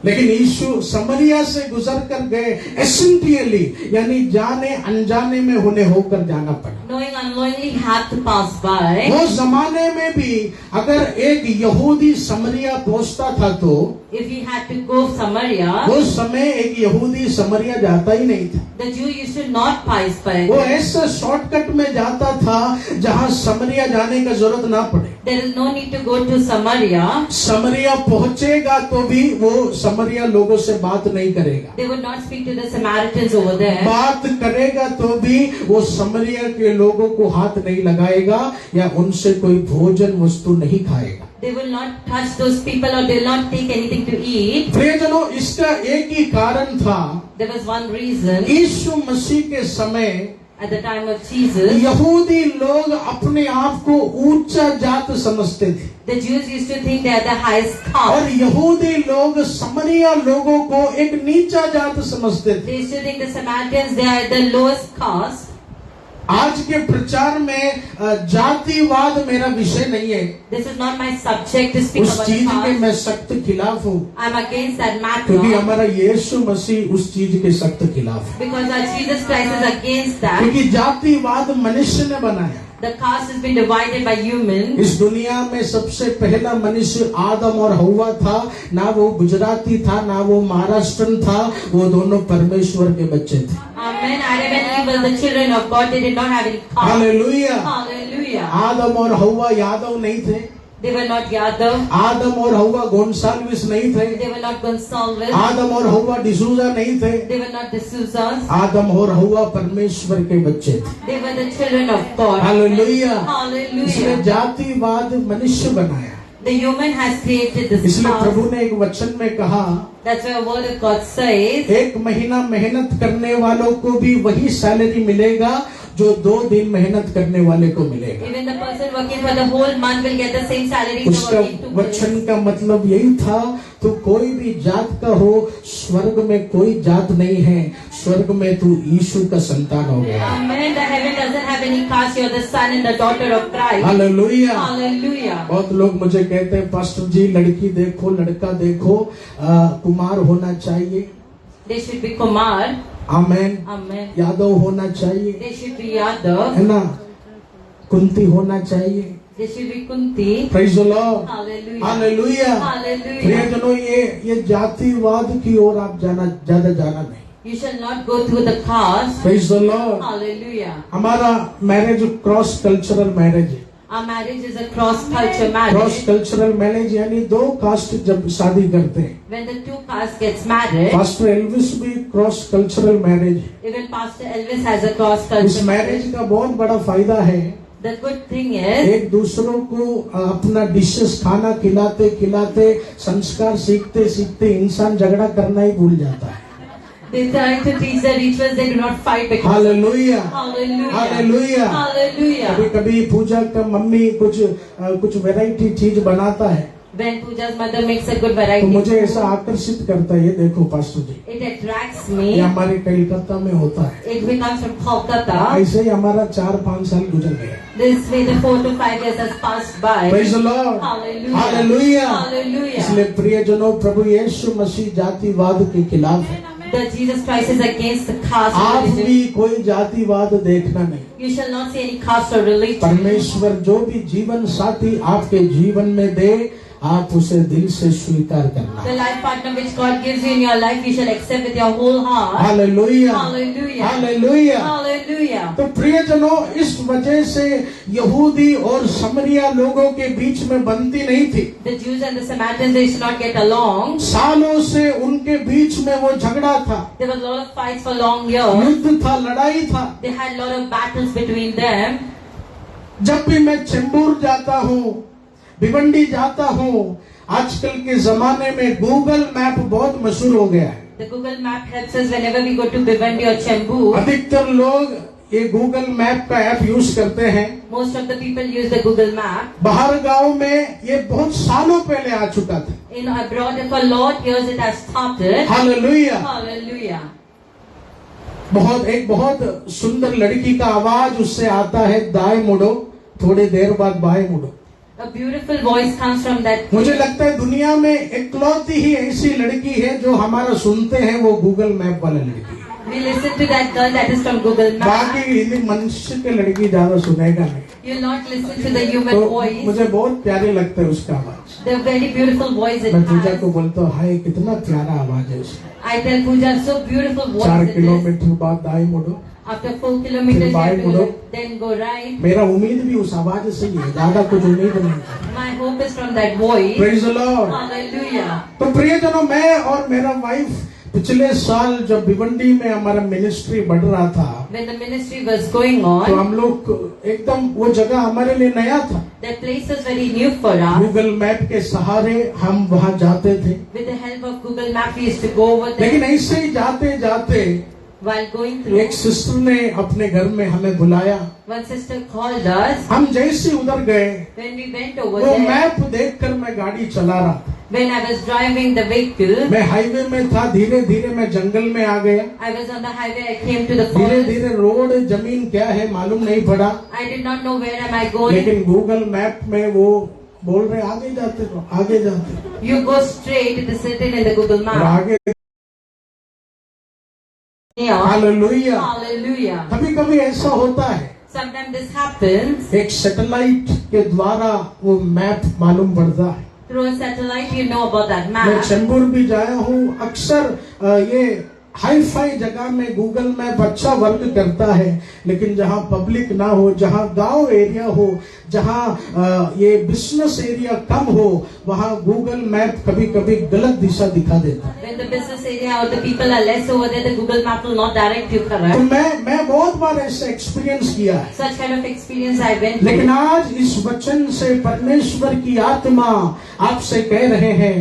लेकिन यीशु समरिया से गुजर कर गए एसेंशियली, यानी जाने अनजाने में उन्हें होकर जाना पड़ा। Knowing unknowingly had to pass by. वो जमाने में भी अगर एक यहूदी समरिया पहुंचता था तो If he had to go Samaria, वो समय एक यहूदी समरिया जाता ही नहीं था। the Jew used to not pass by. वो ऐसे शॉर्टकट में जाता था जहाँ समरिया जाने का जरूरत ना पड़े। There is no need to go to Samaria. समरिया पहुंचेगा तो भी वो समरिया लोगों से बात नहीं करेगा, They would not speak to the Samaritans over there. बात करेगा तो भी वो समरिया के लोगों को हाथ नहीं लगाएगा या उनसे कोई भोजन वस्तु नहीं खाएगा। They will not touch those people or they will not take anything to eat. प्रियजनों, इसका एक ही कारण था, There was one reason. यीशु मसीह के समय At the time of Jesus, यहूदी लोग अपने आप को ऊंचा जात समझते थे the Jews used to think they are the highest और caste. यहूदी लोग समरिया लोगों को एक नीचा जात समझते थे। They used to think the Samaritans, they are the lowest caste. आज के प्रचार में जातिवाद मेरा विषय नहीं है, This is not my subject to speak उस about चीज the के caste. मैं सख्त खिलाफ हूँ, I'm against that क्योंकि matter हमारा यीशु मसीह उस चीज के सख्त खिलाफ है। because our Jesus Christ is against that. क्योंकि जातिवाद मनुष्य ने बनाया। The caste has been divided by humans. इस दुनिया में सबसे पहला मनुष्य आदम और हव्वा था, ना वो गुजराती था ना वो महाराष्ट्रन था, वो दोनों परमेश्वर के बच्चे थे। Amen. Adam and Eve were the children of God. They did not have any caste. Hallelujah. Hallelujah. आदम और हव्वा यादव नहीं थे, They were not Yadav. आदम और हव्वा गोन्साल्विस नहीं थे, They were not Gonsalves. आदम और हव्वा डिसूजा नहीं थे, They were not the Susas. आदम और हव्वा परमेश्वर के बच्चे थे। They were the children of God. Hallelujah. इसने Hallelujah. जातिवाद मनुष्य बनाया, The human has created this इसलिए प्रभु caste. ने एक वचन में कहा, That's why the word of God says, एक महीना मेहनत करने वालों को भी वही सैलरी मिलेगा जो 2 दिन मेहनत करने वाले को मिलेगा। even the person working for the whole month will get the same salary as उसका working 2 वचन months. का मतलब यही था, तो कोई भी जात का हो, स्वर्ग में कोई जात नहीं है, स्वर्ग में तू यीशु का संतान हो गया। Amen. The heaven doesn't have any caste. You're the son and the daughter of Christ. Hallelujah. Hallelujah. बहुत लोग मुझे कहते हैं, पास्टर जी लड़की देखो लड़का देखो, कुमार होना चाहिए, They should be Kumar. Amen, Amen. Yadav होना चाहिए, They should be Yadav. है ना, कुंती होना चाहिए। They should be Kunti. Praise the Lord. Hallelujah. Hallelujah. Hallelujah. प्रियजनों, ये जातिवाद की ओर आप ज्यादा जाना नहीं। You shall not go through the caste. Praise the Lord. Hallelujah. हमारा मैरिज क्रॉस कल्चरल मैरिज है। Our marriage is a cross-culture cross marriage. Cultural marriage यानी 2 कास्ट जब शादी करते हैं। When the 2 castes gets married, pastor Elvis भी cross cultural marriage है। even Pastor Elvis has a इस cross-culture मैरिज marriage. का बहुत बड़ा फायदा है, The good thing is, एक दूसरों को अपना डिशेस खाना खिलाते खिलाते संस्कार सीखते सीखते इंसान झगड़ा करना ही भूल जाता है। they try to teach the rituals. They do not fight because. Hallelujah. Hallelujah. Hallelujah. Hallelujah. कभी कभी पूजा का मम्मी कुछ वैरायटी चीज बनाता है When Pooja's mother makes a good तो variety, मुझे ऐसा आकर्षित करता है, ये देखो पास्टर जी, it attracts ये me. हमारे कलकत्ता में होता है। It becomes from Kolkata. ऐसे ही हमारा 4-5 साल गुजर गया। This way, the 4 to 5 years has passed by. Praise the Lord. Hallelujah. Hallelujah. Hallelujah. इसलिए प्रियजनों, प्रभु यीशु मसीह जातिवाद के खिलाफ है। That Jesus Christ is against the caste आप or religion. भी कोई जातिवाद देखना नहीं। You shall not see any caste or religion. परमेश्वर जो भी जीवन साथी आपके जीवन में दे, आप उसे दिल से स्वीकार करना। The life partner which God gives you in your life, you shall accept with your whole heart. Hallelujah, Hallelujah. Hallelujah. Hallelujah. तो प्रियजनों, इस वजह से यहूदी और समरिया लोगों के बीच में बनती नहीं थी। The Jews and the Samaritans, they should not get along. सालों से उनके बीच में वो झगड़ा था, There was a lot of fights for long years. युद्ध था, लड़ाई था। They had a lot of battles between them. जब भी मैं चेंबूर जाता हूँ, भिवंडी जाता हूँ, आजकल के जमाने में गूगल मैप बहुत मशहूर हो गया है। The Google map helps us whenever we go to Bhiwandi or Chembur. अधिकतर लोग ये गूगल मैप का ऐप यूज करते हैं। Most of the people use the Google map. बाहर गांव में ये बहुत सालों पहले आ चुका था। In abroad, for a lot years it has started. Hallelujah. Hallelujah. बहुत सुंदर लड़की का आवाज उससे आता है, दाएं मुड़ो, थोड़ी देर बाद बाएं मुड़ो। A beautiful voice comes from that. मुझे लगता है दुनिया में इकलौती ही ऐसी लड़की है जो हमारा सुनते हैं, वो गूगल मैप वाला लड़की है। We listen to that girl that is from Google Map. बाकी हिंदी मनुष्य के लड़की ज्यादा सुनेगा नहीं। You'll not listen to the human तो voice. मुझे बहुत प्यारे लगता है उसका आवाज। The very beautiful voice it मैं पूजा has. को बोलता हूँ, हाय कितना प्यारा आवाज है उसका। I tell Pooja, so beautiful 4 voice it is. Kilometre बाद दाएं मुड़ो। After 4 kilometers, फिर you बाएं have to मुड़ो। then go right. मेरा उम्मीद भी उस आवाज से ही है, ज्यादा कुछ उम्मीद नहीं। My hope is from that voice. Praise the Lord. Hallelujah. तो प्रियजनों, मैं और मेरा वाइफ पिछले साल जब भिवंडी में हमारा मिनिस्ट्री बढ़ रहा था, When the ministry was going तो on, हम लोग एकदम, वो जगह हमारे लिए नया था। that place was very new for us. Google map के सहारे हम वहाँ जाते थे, With the help of Google Map, we used to go over लेकिन there. ऐसे ही जाते जाते While going through, एक सिस्टर ने अपने घर में हमें बुलाया। one sister called us. हम जैसे उधर गए, When we went over वो there, मैप देखकर मैं गाड़ी चला रहा था। when I was driving the vehicle, मैं हाईवे में था, धीरे धीरे मैं जंगल में आ गया। I was on the highway, I came to the धीरे forest. धीरे रोड जमीन क्या है मालूम नहीं पड़ा, I did not know where am I going. लेकिन गूगल मैप में वो बोल रहे आगे जाते रहो, आगे जाते रहो। You go straight, it is written in the Google और Map. आगे, Yeah. हालेलुया। Hallelujah. कभी कभी ऐसा होता है, Sometimes this happens. एक सैटेलाइट के द्वारा वो मैप मालूम पड़ता है। Through a satellite, you know about that मैं map. चेंबूर भी जाया हूँ, अक्सर ये हाई फाई जगह में गूगल मैप अच्छा वर्क करता है, लेकिन जहाँ पब्लिक ना हो, जहाँ गांव एरिया हो, जहाँ ये बिजनेस एरिया कम हो, वहाँ गूगल मैप कभी कभी गलत दिशा दिखा देता है। When the business area or the people are less over there, the Google Map will not direct you तो correct. मैं बहुत बार ऐसा एक्सपीरियंस किया है, Such kind of experience I went लेकिन through. आज इस वचन से परमेश्वर की आत्मा आपसे कह रहे हैं,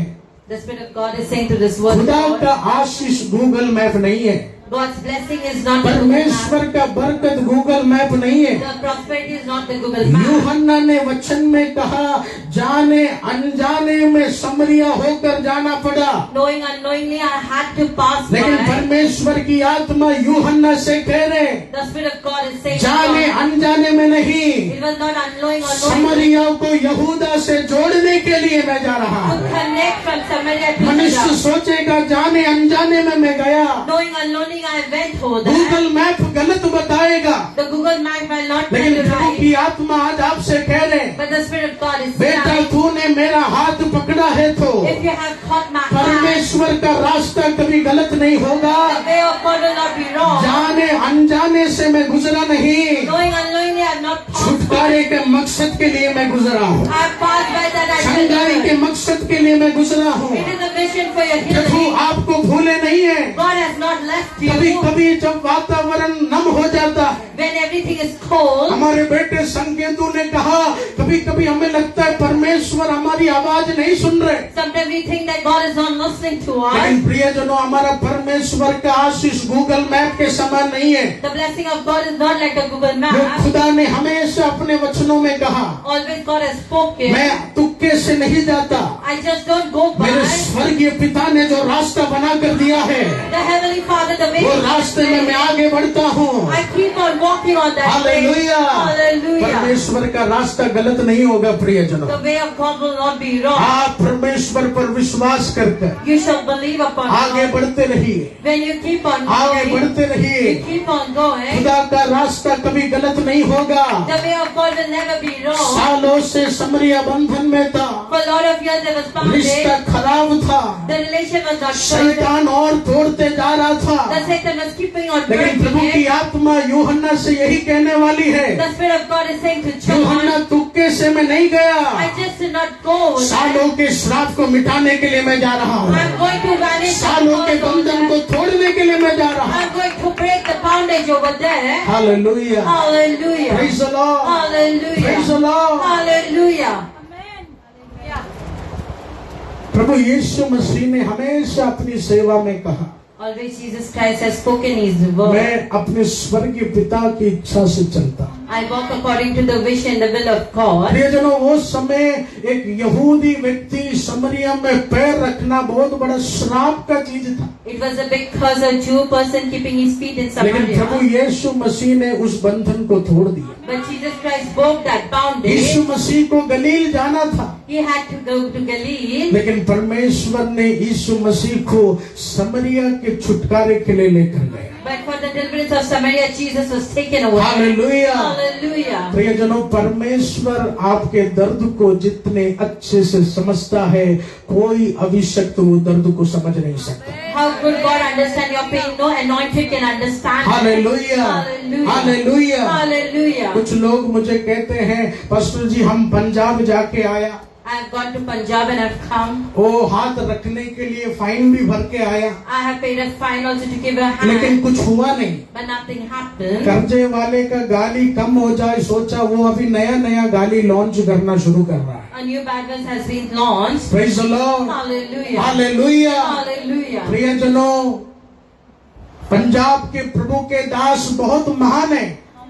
The Spirit of God is saying to this word, खुदा का God, आशीष गूगल मैप नहीं है, God's blessing is not the Google Map. परमेश्वर का बरकत गूगल मैप नहीं है। The prosperity is not the Google Map. यूहन्ना ने वचन में कहा, जाने अनजाने में समरिया होकर जाना पड़ा, Knowing unknowingly, I had to pass लेकिन by. परमेश्वर की आत्मा यूहन्ना से कह रहे, The Spirit of God is saying, जाने God, अनजाने में नहीं, it was not unknowing or knowing. समरिया को यहूदा से जोड़ने के लिए मैं जा रहा To हूँ। connect from Samaria to मनुष्य Judah. सोचेगा जाने अनजाने में मैं गया, Knowing unknowingly, I went over there. Google map गलत बताएगा, The Google Map will not tell लेकिन you प्रभु right. की आत्मा आज आपसे कह रहे, But the Spirit of God is बेटा saying, तूने मेरा हाथ पकड़ा है तो if you have caught my hand, परमेश्वर का रास्ता कभी गलत नहीं होगा। the way of God will not be wrong. जाने अनजाने से मैं गुजरा नहीं, Knowing unknowingly, I have not passed by. छुटकारे के मकसद के लिए मैं गुजरा हूँ, I have passed by that I Sangai के delivered. मकसद के लिए मैं गुजरा हूँ। It is a mission for your Prabhu healing. आपको भूले नहीं है। God has not left कभी you. कभी जब वातावरण नम हो जाता है, When everything is cold, हमारे बेटे संकेतु ने कहा, कभी कभी हमें लगता है परमेश्वर हमारी आवाज नहीं सुन रहे, sometimes we think that God is not listening to us. लेकिन प्रियजनों, हमारा परमेश्वर का आशीष गूगल मैप के समान नहीं है। The blessing of God is not like a Google जो Map. खुदा ने हमेशा अपने वचनों में कहा, Always God has spoken. मैं तुक्के से नहीं जाता, I just don't go by. मेरे स्वर्गीय पिता ने जो रास्ता बना कर दिया है, The Heavenly Father, the way वो He रास्ते में मैं आगे बढ़ता हूँ। I keep on walking on that way. Hallelujah. Hallelujah. परमेश्वर का रास्ता गलत नहीं होगा प्रियजनों। The way of God will not be wrong. आप परमेश्वर पर विश्वास विश्वास करकर You shall believe upon आगे God. बढ़ते रहिए, When you keep on आगे going, बढ़ते रहिए। you keep on going, खुदा का रास्ता कभी गलत नहीं होगा। the way of God will never be wrong. सालों से समरिया बंधन में था, For a lot of years there was रिश्ता bondage. खराब था, The relation was not good. शैतान और तोड़ते जा रहा The था। Satan was keeping on लेकिन प्रभु breaking की it. आत्मा यूहन्ना से यही कहने वाली है, The Spirit of God is saying to यूहन्ना John, तुक्के से मैं नहीं गया, I just did not go. सालों के श्राप को मिटाने के लिए मैं जा रहा हूँ, I'm going to vanish the सालों के cause over बंधन को there. तोड़ने के लिए मैं जा रहा हूँ। I'm going to break the bondage over there. Hallelujah, Hallelujah. Praise the Lord, praise Hallelujah. The Lord. Hallelujah. प्रभु यीशु मसीह ने हमेशा अपनी सेवा में कहा, Always Jesus Christ has spoken His word. मैं अपने स्वर्गीय पिता की इच्छा से चलता हूँ। I walk according to the wish and the will of God. प्रियजनों, वो समय एक यहूदी व्यक्ति समरिया में पैर रखना बहुत बड़ा श्राप का चीज था, It was a big cause, a Jew person keeping his feet in लेकिन प्रभु Samaria. यीशु मसीह ने उस बंधन को तोड़ दिया। But Jesus Christ broke that Yeshu boundary. मसीह को गलील जाना था, He had to go to Galilee. लेकिन परमेश्वर ने यीशु मसीह को समरिया के छुटकारे के लिए लेकर गया। But for the deliverance of Samaria, Jesus was taken away. Hallelujah. Hallelujah. प्रियजनों, परमेश्वर आपके दर्द को जितने अच्छे से समझता है, कोई अभिषक्त वो दर्द को समझ नहीं सकता। How could God understand your pain? No anointed can understand. Hallelujah, Hallelujah. Hallelujah. Hallelujah. कुछ लोग मुझे कहते हैं, पास्टर जी हम पंजाब जाके आया, I have gone to Punjab and I've come. वो हाथ रखने के लिए फाइन भी भर के आया, I have paid a fine also to give a लेकिन hand. कुछ हुआ नहीं। But nothing happened. कर्जे वाले का गाली कम हो जाए सोचा, वो अभी नया नया गाली लॉन्च करना शुरू कर रहा है। A new bad verse has been launched. Praise the Lord, Hallelujah. Hallelujah. Hallelujah. प्रियजनों, पंजाब के प्रभु के दास बहुत महान है,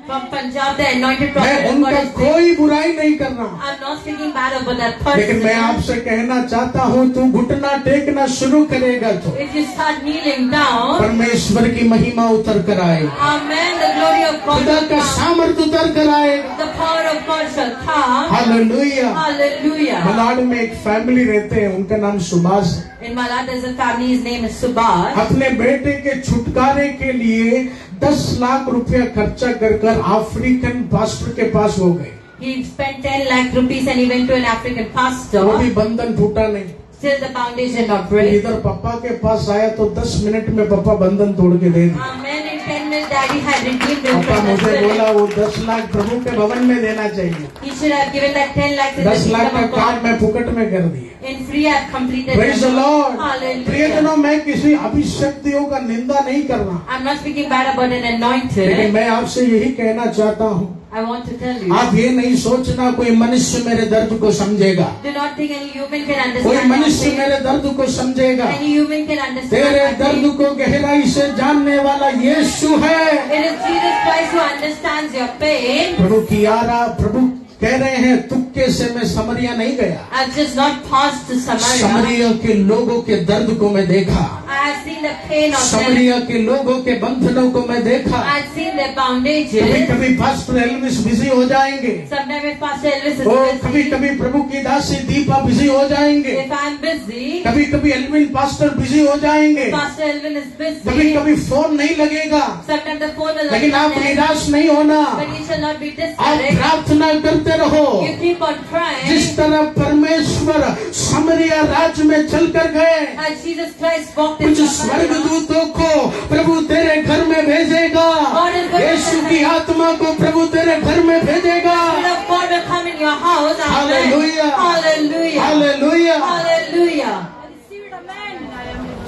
From Punjab, the anointed मैं prophet of उनका God is there. कोई बुराई नहीं कर रहा, I'm not speaking bad about that लेकिन मैं person. आपसे कहना चाहता हूँ, तू घुटना टेकना शुरू करेगा तो If you start kneeling down, परमेश्वर की महिमा उतर कर आएगी, amen, the glory of God खुदा will का come. सामर्थ उतर कर आएगा। The power of God shall come. Hallelujah. Hallelujah. Malad में एक फैमिली रहते हैं, उनका नाम सुभाष है। In Malad, there's a family, his name is Subhash. अपने बेटे के छुटकारे के लिए 10 लाख रुपया खर्चा कर अफ्रीकन पास्टर के पास हो गए, He spent 10 lakh rupees and he went to an African pastor. वो भी बंधन टूटा नहीं। Still the foundation did not break. इधर पापा के पास आया तो 10 मिनट में पापा बंधन तोड़ के दे दिया। Amen. In 10 minutes, Daddy had redeemed him पापा from the मुझे spirit. बोला वो 10 लाख प्रभु के भवन में देना चाहिए। He should have given that 10 lakhs in the 10 lakh kingdom का of काम God. मैं फुकट में कर दिया। In free, I've completed praise the it. Lord. Hallelujah. प्रियजनों, मैं किसी अभिषक्तियों का निंदा नहीं कर रहा, I'm not speaking bad about an anointed. लेकिन मैं आपसे यही कहना चाहता हूँ, I want to tell you. आप ये नहीं सोचना कोई मनुष्य मेरे दर्द को समझेगा, Do not think any human can कोई understand my मनुष्य pain. मेरे दर्द को समझेगा। Any human can understand तेरे my दर्द pain. को गहराई से जानने वाला यीशु है। It is Jesus Christ who understands your pain. प्रभु की प्रभु कह रहे हैं, तुक्के से मैं समरिया नहीं गया, I've just not passed to Samaria. समरिया के लोगों के दर्द को मैं देखा, I have seen the pain of them. समरिया के लोगों के बंधनों को मैं देखा। I have seen their कभी bondages. कभी पास्टर एल्विस बिजी हो जाएंगे, Sometimes if Pastor Elvis is और कभी busy, कभी प्रभु की दासी दीपा बिजी हो जाएंगे, if I'm busy, कभी कभी एल्विन पास्टर बिजी हो जाएंगे, Pastor Elvin is कभी busy. कभी फोन नहीं लगेगा, Sometimes the phone will not लेकिन आप connect. निराश नहीं होना, But you shall not be आप discouraged. प्रार्थना करते रहो। You keep on trying. जिस तरह परमेश्वर समरिया राज्य में चलकर गए, As Jesus Christ walked in कुछ Samaria, स्वर्गदूतों को प्रभु तेरे घर में भेजेगा, यीशु की आत्मा को प्रभु तेरे घर में भेजेगा। the Spirit of God will come in your house. Amen. Hallelujah. Hallelujah. Hallelujah, Hallelujah.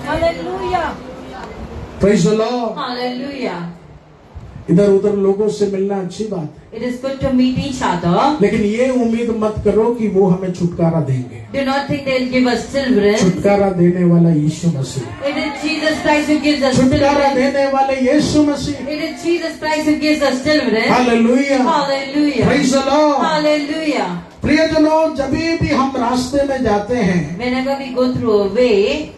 Hallelujah. Praise the Lord. Hallelujah. इधर उधर लोगों से मिलना अच्छी बात है, It is good to meet each other. लेकिन ये उम्मीद मत करो कि वो हमें छुटकारा देंगे। Do not think they will give us deliverance. छुटकारा देने वाला यीशु मसीह, It is Jesus Christ who gives us छुटकारा deliverance. देने वाले यीशु मसीह। It is Jesus Christ who gives us deliverance. Hallelujah, Hallelujah. Praise the Lord. Hallelujah. प्रियजनों, जब भी हम रास्ते में जाते हैं, Whenever we go through a way,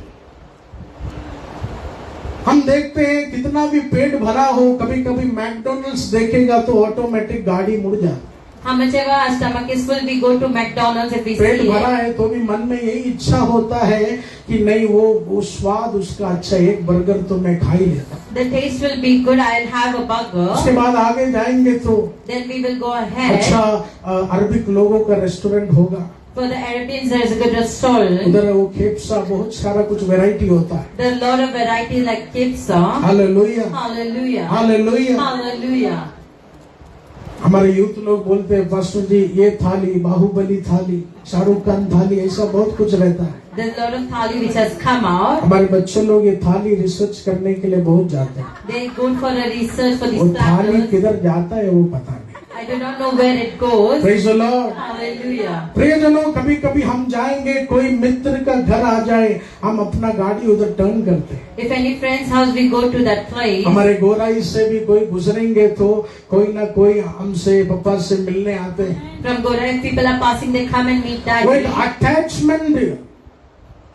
हम देखते हैं कितना भी पेट भरा हो, कभी कभी मैकडोनल्ड्स देखेगा तो ऑटोमेटिक गाड़ी मुड़ जाती। How much ever our stomach is full, we go to McDonald's if we pet see भरा it. है तो भी मन में यही इच्छा होता है कि नहीं वो स्वाद उसका अच्छा, एक बर्गर तो मैं खा ही लेता। The taste will be good. I'll have a उसके burger. बाद आगे जाएंगे तो Then we will go ahead. अच्छा अरबिक लोगों का रेस्टोरेंट होगा, For the Arabians, there is a good restaurant. उधर वो खेपसा बहुत सारा कुछ वैरायटी होता है। There are a lot of variety like kibsa. Hallelujah Hallelujah. Hallelujah. Hallelujah. हमारे यूथ लोग बोलते हैं पास्टर जी ये थाली, बाहुबली थाली, शाहरुख खान थाली, ऐसा बहुत कुछ रहता है। There's a lot of thali which has come out. हमारे बच्चे लोग ये थाली रिसर्च करने के लिए बहुत जाते हैं। They go for a research for वो these थाली platters. किधर जाता है वो पता नहीं। I do not know where it goes. Praise the Lord. Hallelujah. प्रियजनों, कभी कभी हम जाएंगे, कोई मित्र का घर आ जाए, हम अपना गाड़ी उधर टर्न करते हैं। If any friend's house we go to that place, हमारे गोराई से भी कोई गुजरेंगे तो कोई ना कोई हमसे पापा से मिलने आते हैं। from Gora, if people are passing, they come and meet वो daddy. एक अटैचमेंट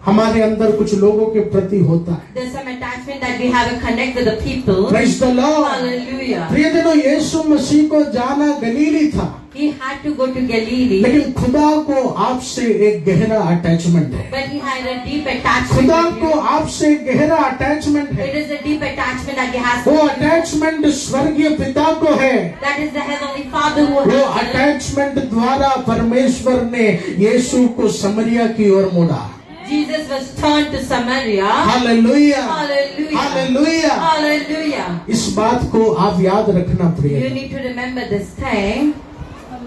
हमारे अंदर कुछ लोगों के प्रति होता है। There's some attachment that we have a connect with the people. Praise the Lord. Hallelujah. प्रियजनों, यीशु मसीह को जाना गलीली था, He had to go to Galilee, लेकिन खुदा को आपसे एक गहरा अटैचमेंट है। but he had a deep attachment खुदा with को you. आपसे एक गहरा अटैचमेंट है। It is a deep attachment that he has. वो अटैचमेंट स्वर्गीय पिता को है। That is the heavenly Father who वो has it. अटैचमेंट द्वारा परमेश्वर ने यीशु को समरिया की ओर मोड़ा। Jesus was turned to Samaria. Hallelujah Hallelujah. Hallelujah. Hallelujah. इस बात को आप याद रखना You प्रिय। need to remember this thing.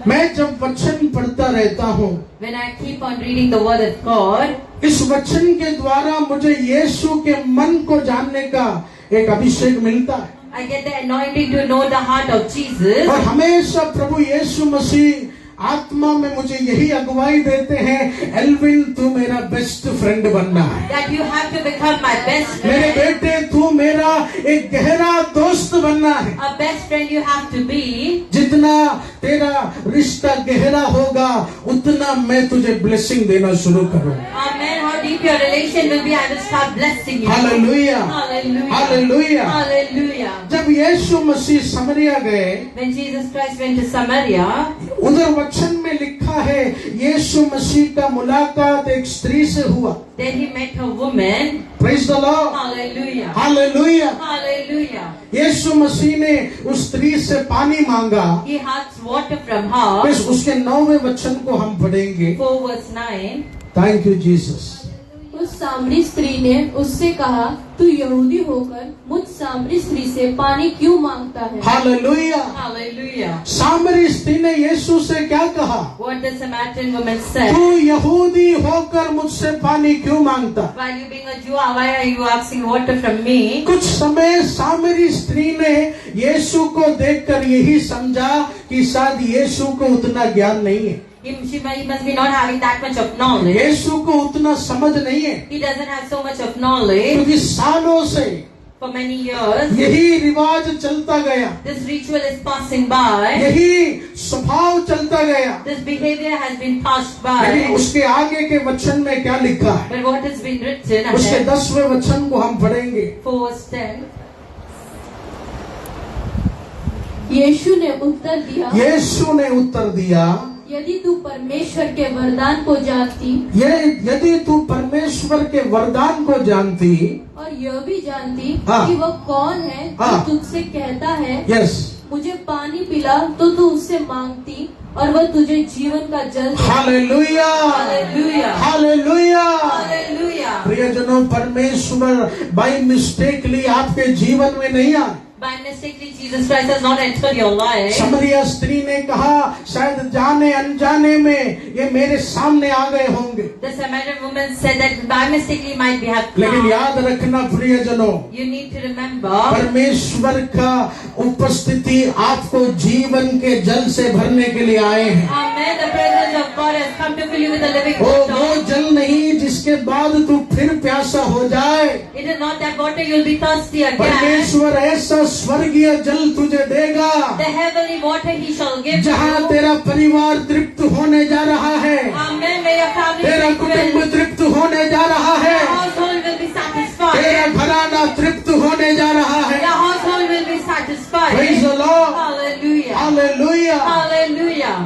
मैं जब वचन पढ़ता रहता हूँ, When I keep on reading the word of God, इस वचन के द्वारा मुझे यीशु के मन को जानने का एक अभिषेक मिलता है। I get the anointing to know the heart of Jesus. और हमेशा प्रभु यीशु मसीह आत्मा में मुझे यही अगुवाई देते हैं, एल्विन तू मेरा बेस्ट फ्रेंड बनना है। That you have to become my best मेरे friend. बेटे तू मेरा एक गहरा दोस्त बनना है। A best friend you have to be. जितना तेरा रिश्ता गहरा होगा उतना मैं तुझे ब्लेसिंग देना शुरू करूंगा। Amen. How deep your relation will be, I will start blessing you. Hallelujah Hallelujah. Hallelujah. Hallelujah. जब यीशु मसीह समरिया गए, When Jesus Christ went to Samaria, उधर वचन में लिखा है यीशु मसीह का मुलाकात एक स्त्री से हुआ। then he met a woman. Praise the Lord. Hallelujah. Hallelujah. Hallelujah. यीशु मसीह ने उस स्त्री से पानी मांगा। He asked water from her. बस उसके 9वें वचन को हम पढ़ेंगे। 4 verse 9. Thank you Jesus. उस सामरी स्त्री ने उससे कहा, तू यहूदी होकर मुझ सामरी स्त्री से पानी क्यों मांगता है? हालेलुया। Hallelujah. सामरी स्त्री ने यीशु से क्या कहा? What the Samaritan woman said. तू यहूदी होकर मुझसे पानी क्यों मांगता? While you being a Jew, why are you asking water from me? कुछ समय सामरी स्त्री ने यीशु को देखकर यही समझा कि शायद यीशु को उतना ज्ञान नहीं है, He must be not having that much of knowledge. यीशु को उतना समझ नहीं है, He doesn't have so much of knowledge. क्योंकि सालों से For many years, यही रिवाज चलता गया, this ritual is passing by. यही स्वभाव चलता गया। This behavior has been passed लेकिन by. उसके आगे के वचन में क्या लिखा है? But what has been written उसके ahead? 10वें वचन को हम पढ़ेंगे। 4 verse 10. यीशु ने उत्तर दिया, यीशु ने उत्तर दिया, यदि तू परमेश्वर के वरदान को जानती ये यदि तू परमेश्वर के वरदान को जानती, और यह भी जानती हाँ। कि वह कौन है हाँ। जो तुझसे कहता है यस, मुझे पानी पिला, तो तू उससे मांगती और वह तुझे जीवन का जल दे। Hallelujah Hallelujah. हालेलुया। Hallelujah. प्रियजनों, परमेश्वर बाई मिस्टेकली आपके जीवन में नहीं आए। By mistakenly, Jesus Christ has not entered your life. समरिया स्त्री ने कहा शायद जाने अनजाने में ये मेरे सामने आ गए होंगे, The Samaritan woman said that by mistakenly might be have लेकिन come. याद रखना प्रियजनों, You need to remember, परमेश्वर का उपस्थिति आपको जीवन के जल से भरने के लिए आए हैं। Amen. The presence of God has come to fill you with the living वो water. जल नहीं जिसके बाद तू फिर प्यासा हो जाए। It is not that water you'll be thirsty again. परमेश्वर ऐसा स्वर्गीय जल तुझे देगा The heavenly water He shall give जहाँ you. तेरा परिवार तृप्त होने जा रहा है, Amen. May your family तेरा be कुटुंब filled. तृप्त होने जा रहा है, Your household will be satisfied. तेरा घराना तृप्त होने जा रहा है। Your household will be satisfied. Praise the Lord. Hallelujah. Hallelujah. Hallelujah.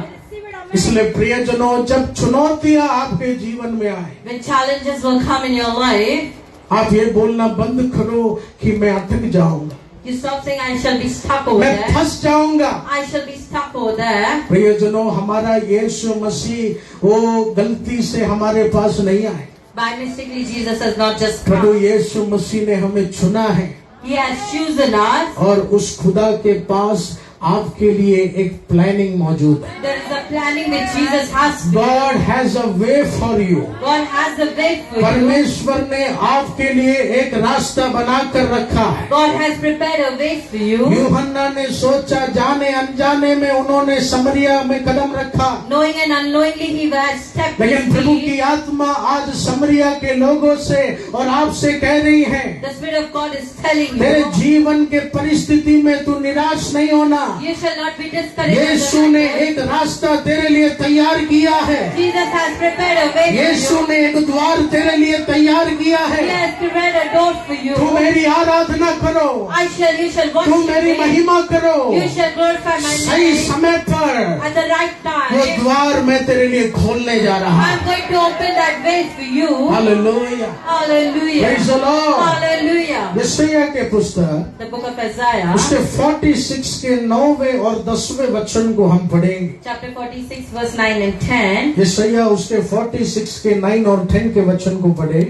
इसलिए प्रियजनों, जब चुनौतियां आपके जीवन में आए, When challenges will come in your life, आप ये बोलना बंद करो कि मैं अटक जाऊंगा, you stop saying, I shall be stuck over मैं there. फंस जाऊंगा। I shall be stuck over there. प्रियजनों, हमारा यीशु मसीह वो गलती से हमारे पास नहीं आए। By mistakenly, Jesus has not just Prabhu come. यीशु मसीह ने हमें चुना है He has chosen us. और उस खुदा के पास आपके लिए एक प्लानिंग मौजूद है। There is a planning that Jesus has for you. God has a way for you। God has a way for you. परमेश्वर ने आपके लिए एक रास्ता बनाकर रखा है। God has prepared a way for you. यूहन्ना ने सोचा, जाने अनजाने में उन्होंने समरिया में कदम रखा, Knowing and unknowingly, he has stepped लेकिन his प्रभु की feet. आत्मा आज समरिया के लोगों से और आपसे कह रही है, The Spirit of God is telling तेरे you, जीवन के परिस्थिति में तू निराश नहीं होना। you shall not be discouraged. यीशु ने एक रास्ता तेरे लिए तैयार किया है। Jesus has prepared a way for Yeshu you. ने एक द्वार तेरे लिए तैयार किया He है। has prepared a door for you. तू मेरी आराधना करो, You shall तू worship मेरी me. महिमा करो, You shall glorify my सही name समय पर at the right वो time. द्वार मैं तेरे लिए खोलने जा रहा हूँ। I'm going to open that way for you. Hallelujah, Hallelujah. Praise the Lord। Hallelujah. यशायाह के पुस्तक The book of Isaiah, उसके 46 के 9वें और 10वें वचन को हम पढ़ेंगे। chapter 46, verse 9 and 10. यशायाह उसके 46 के 9 और 10 के वचन को पढ़े।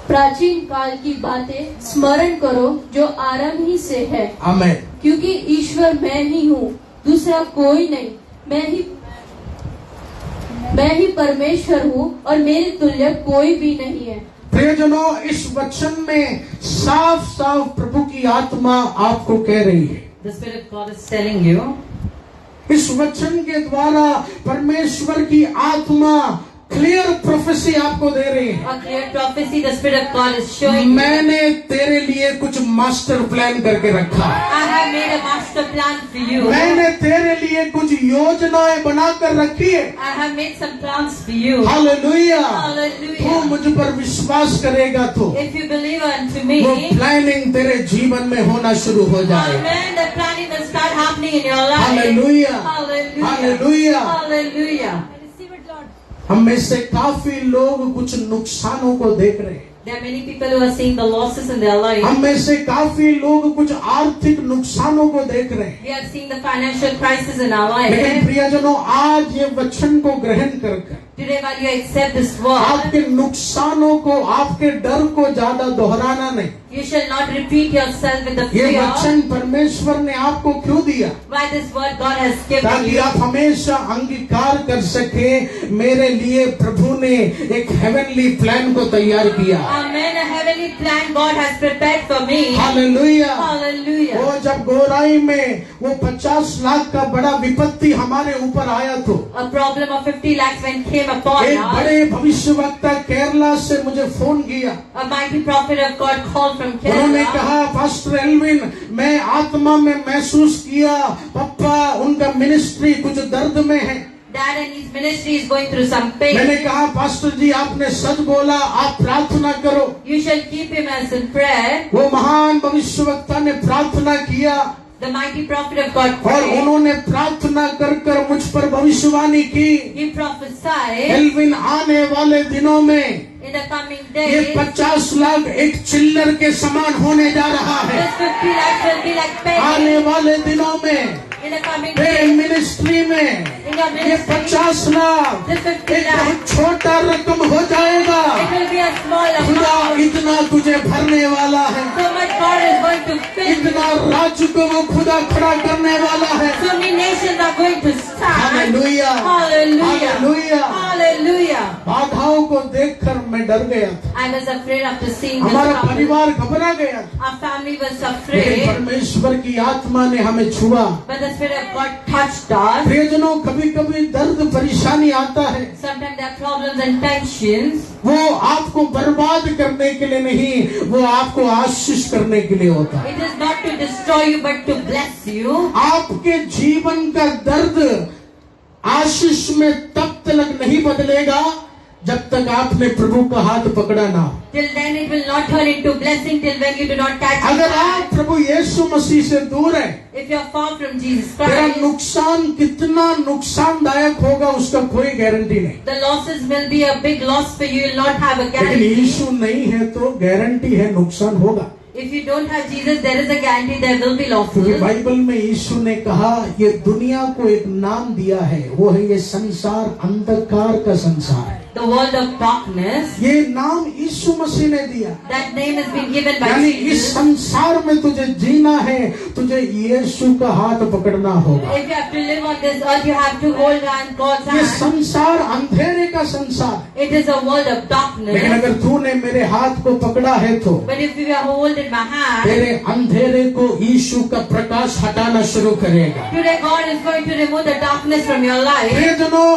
प्राचीन काल की बातें स्मरण करो जो आरंभ ही से है, आमेन। क्योंकि ईश्वर मैं ही हूँ, दूसरा कोई नहीं। मैं ही परमेश्वर हूँ और मेरे तुल्य कोई भी नहीं है। प्रियजनों, इस वचन में साफ साफ प्रभु की आत्मा आपको कह रही है। The Spirit of God is telling you, इस वचन के द्वारा परमेश्वर की आत्मा क्लियर प्रोफेसी आपको दे रही है। a clear prophecy the Spirit of God is showing you. मैंने तेरे लिए कुछ मास्टर प्लान करके रखा है। I have made a master plan for you. मैंने तेरे लिए कुछ योजनाएं बनाकर रखी है। I have made some plans for you. Hallelujah. तू Hallelujah. मुझ पर विश्वास करेगा तो If you believe unto me, वो प्लानिंग तेरे जीवन में होना शुरू हो जाएगा। amen, the planning will start happening in your life. Hallelujah, Hallelujah. Hallelujah. Hallelujah. हम में से काफी लोग कुछ नुकसानों को देख रहे हैं। There are many people who are seeing the losses in their life. हम में से काफी लोग कुछ आर्थिक नुकसानों को देख रहे हैं। We are seeing the financial crisis in our लेकिन life. प्रियजनों, आज ये वचन को ग्रहण कर Today, while you accept this word, आपके नुकसानों को, आपके डर को ज्यादा दोहराना नहीं। you shall not repeat yourself with the ये fear. वचन परमेश्वर ने आपको क्यों दिया? Why this word God has given ताकि you, आप हमेशा अंगीकार कर सके, मेरे लिए प्रभु ने एक हेवनली प्लान को तैयार किया। amen, a heavenly plan God has prepared for me. Hallelujah. Hallelujah. वो जब गोराई में वो 50 लाख का बड़ा विपत्ति हमारे ऊपर आया तो A problem of 50 lakhs when came upon एक us, बड़े भविष्यवक्ता केरला से मुझे फोन किया। a mighty prophet of God called from उन्होंने Kerala. कहा, पास्टर एल्विन, मैं आत्मा में महसूस किया पप्पा उनका मिनिस्ट्री कुछ दर्द में है। Dad and his ministry is going through some pain. मैंने कहा, पास्टर जी आपने सच बोला, आप प्रार्थना करो। You shall keep him as in prayer. वो महान भविष्यवक्ता ने प्रार्थना किया The mighty prophet of God और prayed. उन्होंने प्रार्थना कर कर मुझ पर भविष्यवाणी की। He prophesied एल्विन, आने वाले दिनों में in the coming ये days, 50 लाख एक चिल्लर के समान होने जा रहा है। this 50 lakhs will be like आने pennies. वाले दिनों में In the coming मेरे days, मिनिस्ट्री में in your ये ministry, 50 लाख this 50 एक lakhs, बहुत छोटा रकम हो जाएगा। it will be a small खुदा amount. इतना तुझे भरने वाला है, So much God is going to fill you. इतना राज्य को वो खुदा खड़ा करने वाला है। So many nations are going to stand. Hallelujah, Hallelujah. Hallelujah. Hallelujah. बाधाओं को देखकर मैं डर गया था, I was afraid after seeing this हमारा happen. परिवार घबरा गया था, Our family was लेकिन afraid, परमेश्वर की आत्मा ने हमें छुआ। but the Spirit of God touched us. प्रियजनों, कभी कभी दर्द परेशानी आता है, Sometimes there are problems and tensions. वो आपको बर्बाद करने के लिए नहीं, वो आपको आशीष करने के लिए होता है। It is not to destroy you, but to bless you. आपके जीवन का दर्द आशीष में तब तक नहीं बदलेगा जब तक आपने प्रभु का हाथ पकड़ा ना हो। Till then it will not turn into blessing till when you do not catch अगर it. आप प्रभु यीशु मसीह से दूर हैं, If you are far from Jesus तेरा Christ, नुकसान कितना नुकसानदायक होगा उसका कोई गारंटी नहीं। the losses will be a big loss for you. You will not have a लेकिन guarantee. यीशु नहीं है तो गारंटी है नुकसान होगा। If you don't have Jesus, there is a guarantee there will be क्योंकि losses. बाइबल में यीशु ने कहा ये दुनिया को एक नाम दिया है, वो है ये संसार अंधकार का संसार है। The world of darkness, ये नाम यीशु मसीह ने दिया। that name has been given by यानी इस Jesus. संसार में तुझे जीना है, तुझे यीशु का हाथ पकड़ना होगा। If you have to live on this earth, you have to hold on God's ये hand. संसार अंधेरे का संसार है। It is a world of लेकिन darkness. अगर तूने मेरे हाथ को पकड़ा है तो But if you are holding my hand, तेरे अंधेरे को यीशु का प्रकाश हटाना शुरू करेगा। today God is going to remove the darkness from your life. प्रियजनों,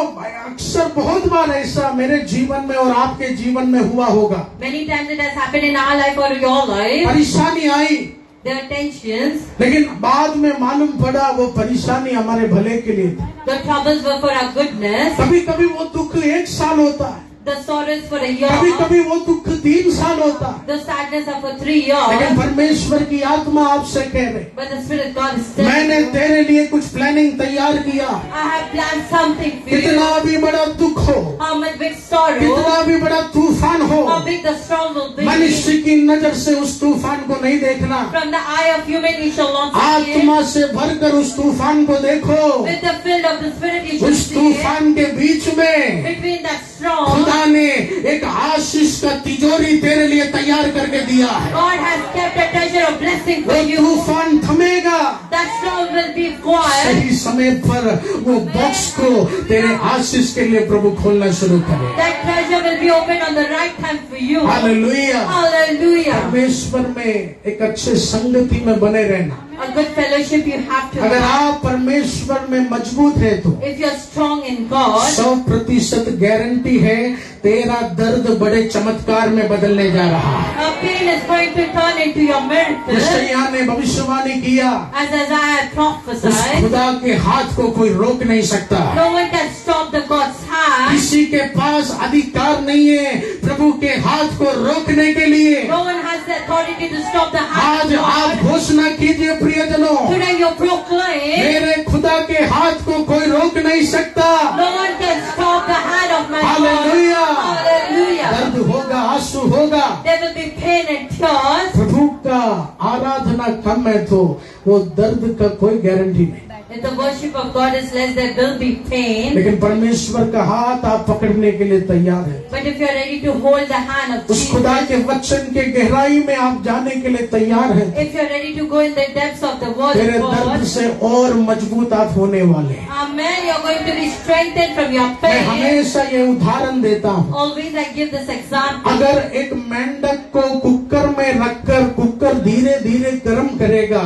अक्सर बहुत बार ऐसा मेरे जीवन में और आपके जीवन में हुआ होगा। Many times it has happened in our life or your life. परेशानी आई, There are tensions. लेकिन बाद में मालूम पड़ा वो परेशानी हमारे भले के लिए थी। The troubles were for our goodness. कभी कभी वो दुख 1 साल होता है, The sorrows for a कभी year. कभी वो दुख 3 साल होता है। The sadness are for 3 लेकिन years. परमेश्वर की आत्मा आपसे कह रहे, But the Spirit of God is telling मैंने you, तेरे लिए कुछ प्लानिंग तैयार किया। I have planned something for you. कितना भी बड़ा दुख हो, How much big sorrow, कितना भी बड़ा तूफान हो, how big the storm will be. मनुष्य की नजर से उस तूफान को नहीं देखना, From the eye of human you shall not see it. आत्मा से भरकर उस तूफान को देखो। With the field of the Spirit you should उस see it. तूफान के बीच में Between that storm, खुदा ने एक आशीष का तिजोरी तेरे लिए तैयार करके दिया है। God has kept a treasure of blessing वो for you. तूफान थमेगा, That storm will be quiet. सही समय पर वो बॉक्स को तेरे आशीष के लिए प्रभु खोलना शुरू करे। That treasure will be opened on the right time for you. Hallelujah. Hallelujah. परमेश्वर में एक अच्छे संगति में बने रहना। A good fellowship you have to अगर have. आप परमेश्वर में मजबूत है तो If you're strong in God, 100% guarantee है तेरा दर्द बड़े चमत्कार में बदलने जा रहा है। pain is going to turn into your miracle. यशायाह ने भविष्यवाणी किया, As Isaiah उस prophesied, खुदा के हाथ को कोई रोक नहीं सकता। no one can stop the God's hand. किसी के पास अधिकार नहीं है प्रभु के हाथ को रोकने के लिए। No one has the authority to stop the hand आज of आप God. घोषणा कीजिए प्रियजनों, Today you proclaim, मेरे खुदा के हाथ को कोई रोक नहीं सकता। no one can stop the hand of my God. Hallelujah. Hallelujah. दर्द होगा, आंसू होगा, There will be pain and tears. प्रभु का आराधना कम है तो वो दर्द का कोई गारंटी नहीं। If the worship of God is less, there will be pain. लेकिन परमेश्वर का हाथ आप पकड़ने के लिए तैयार है। But if you are ready to hold the hand of उस खुदा Jesus, के वचन के गहराई में आप जाने के लिए तैयार हैं, if you are ready to go in the depths of the word तेरे of दर्द God, से और मजबूत आप होने वाले हैं। amen, you are going to be strengthened from your मैं pain. हमेशा ये उदाहरण देता हूँ, Always I give this example. अगर एक मेंढक को कुकर में रखकर कुकर धीरे धीरे गर्म करेगा,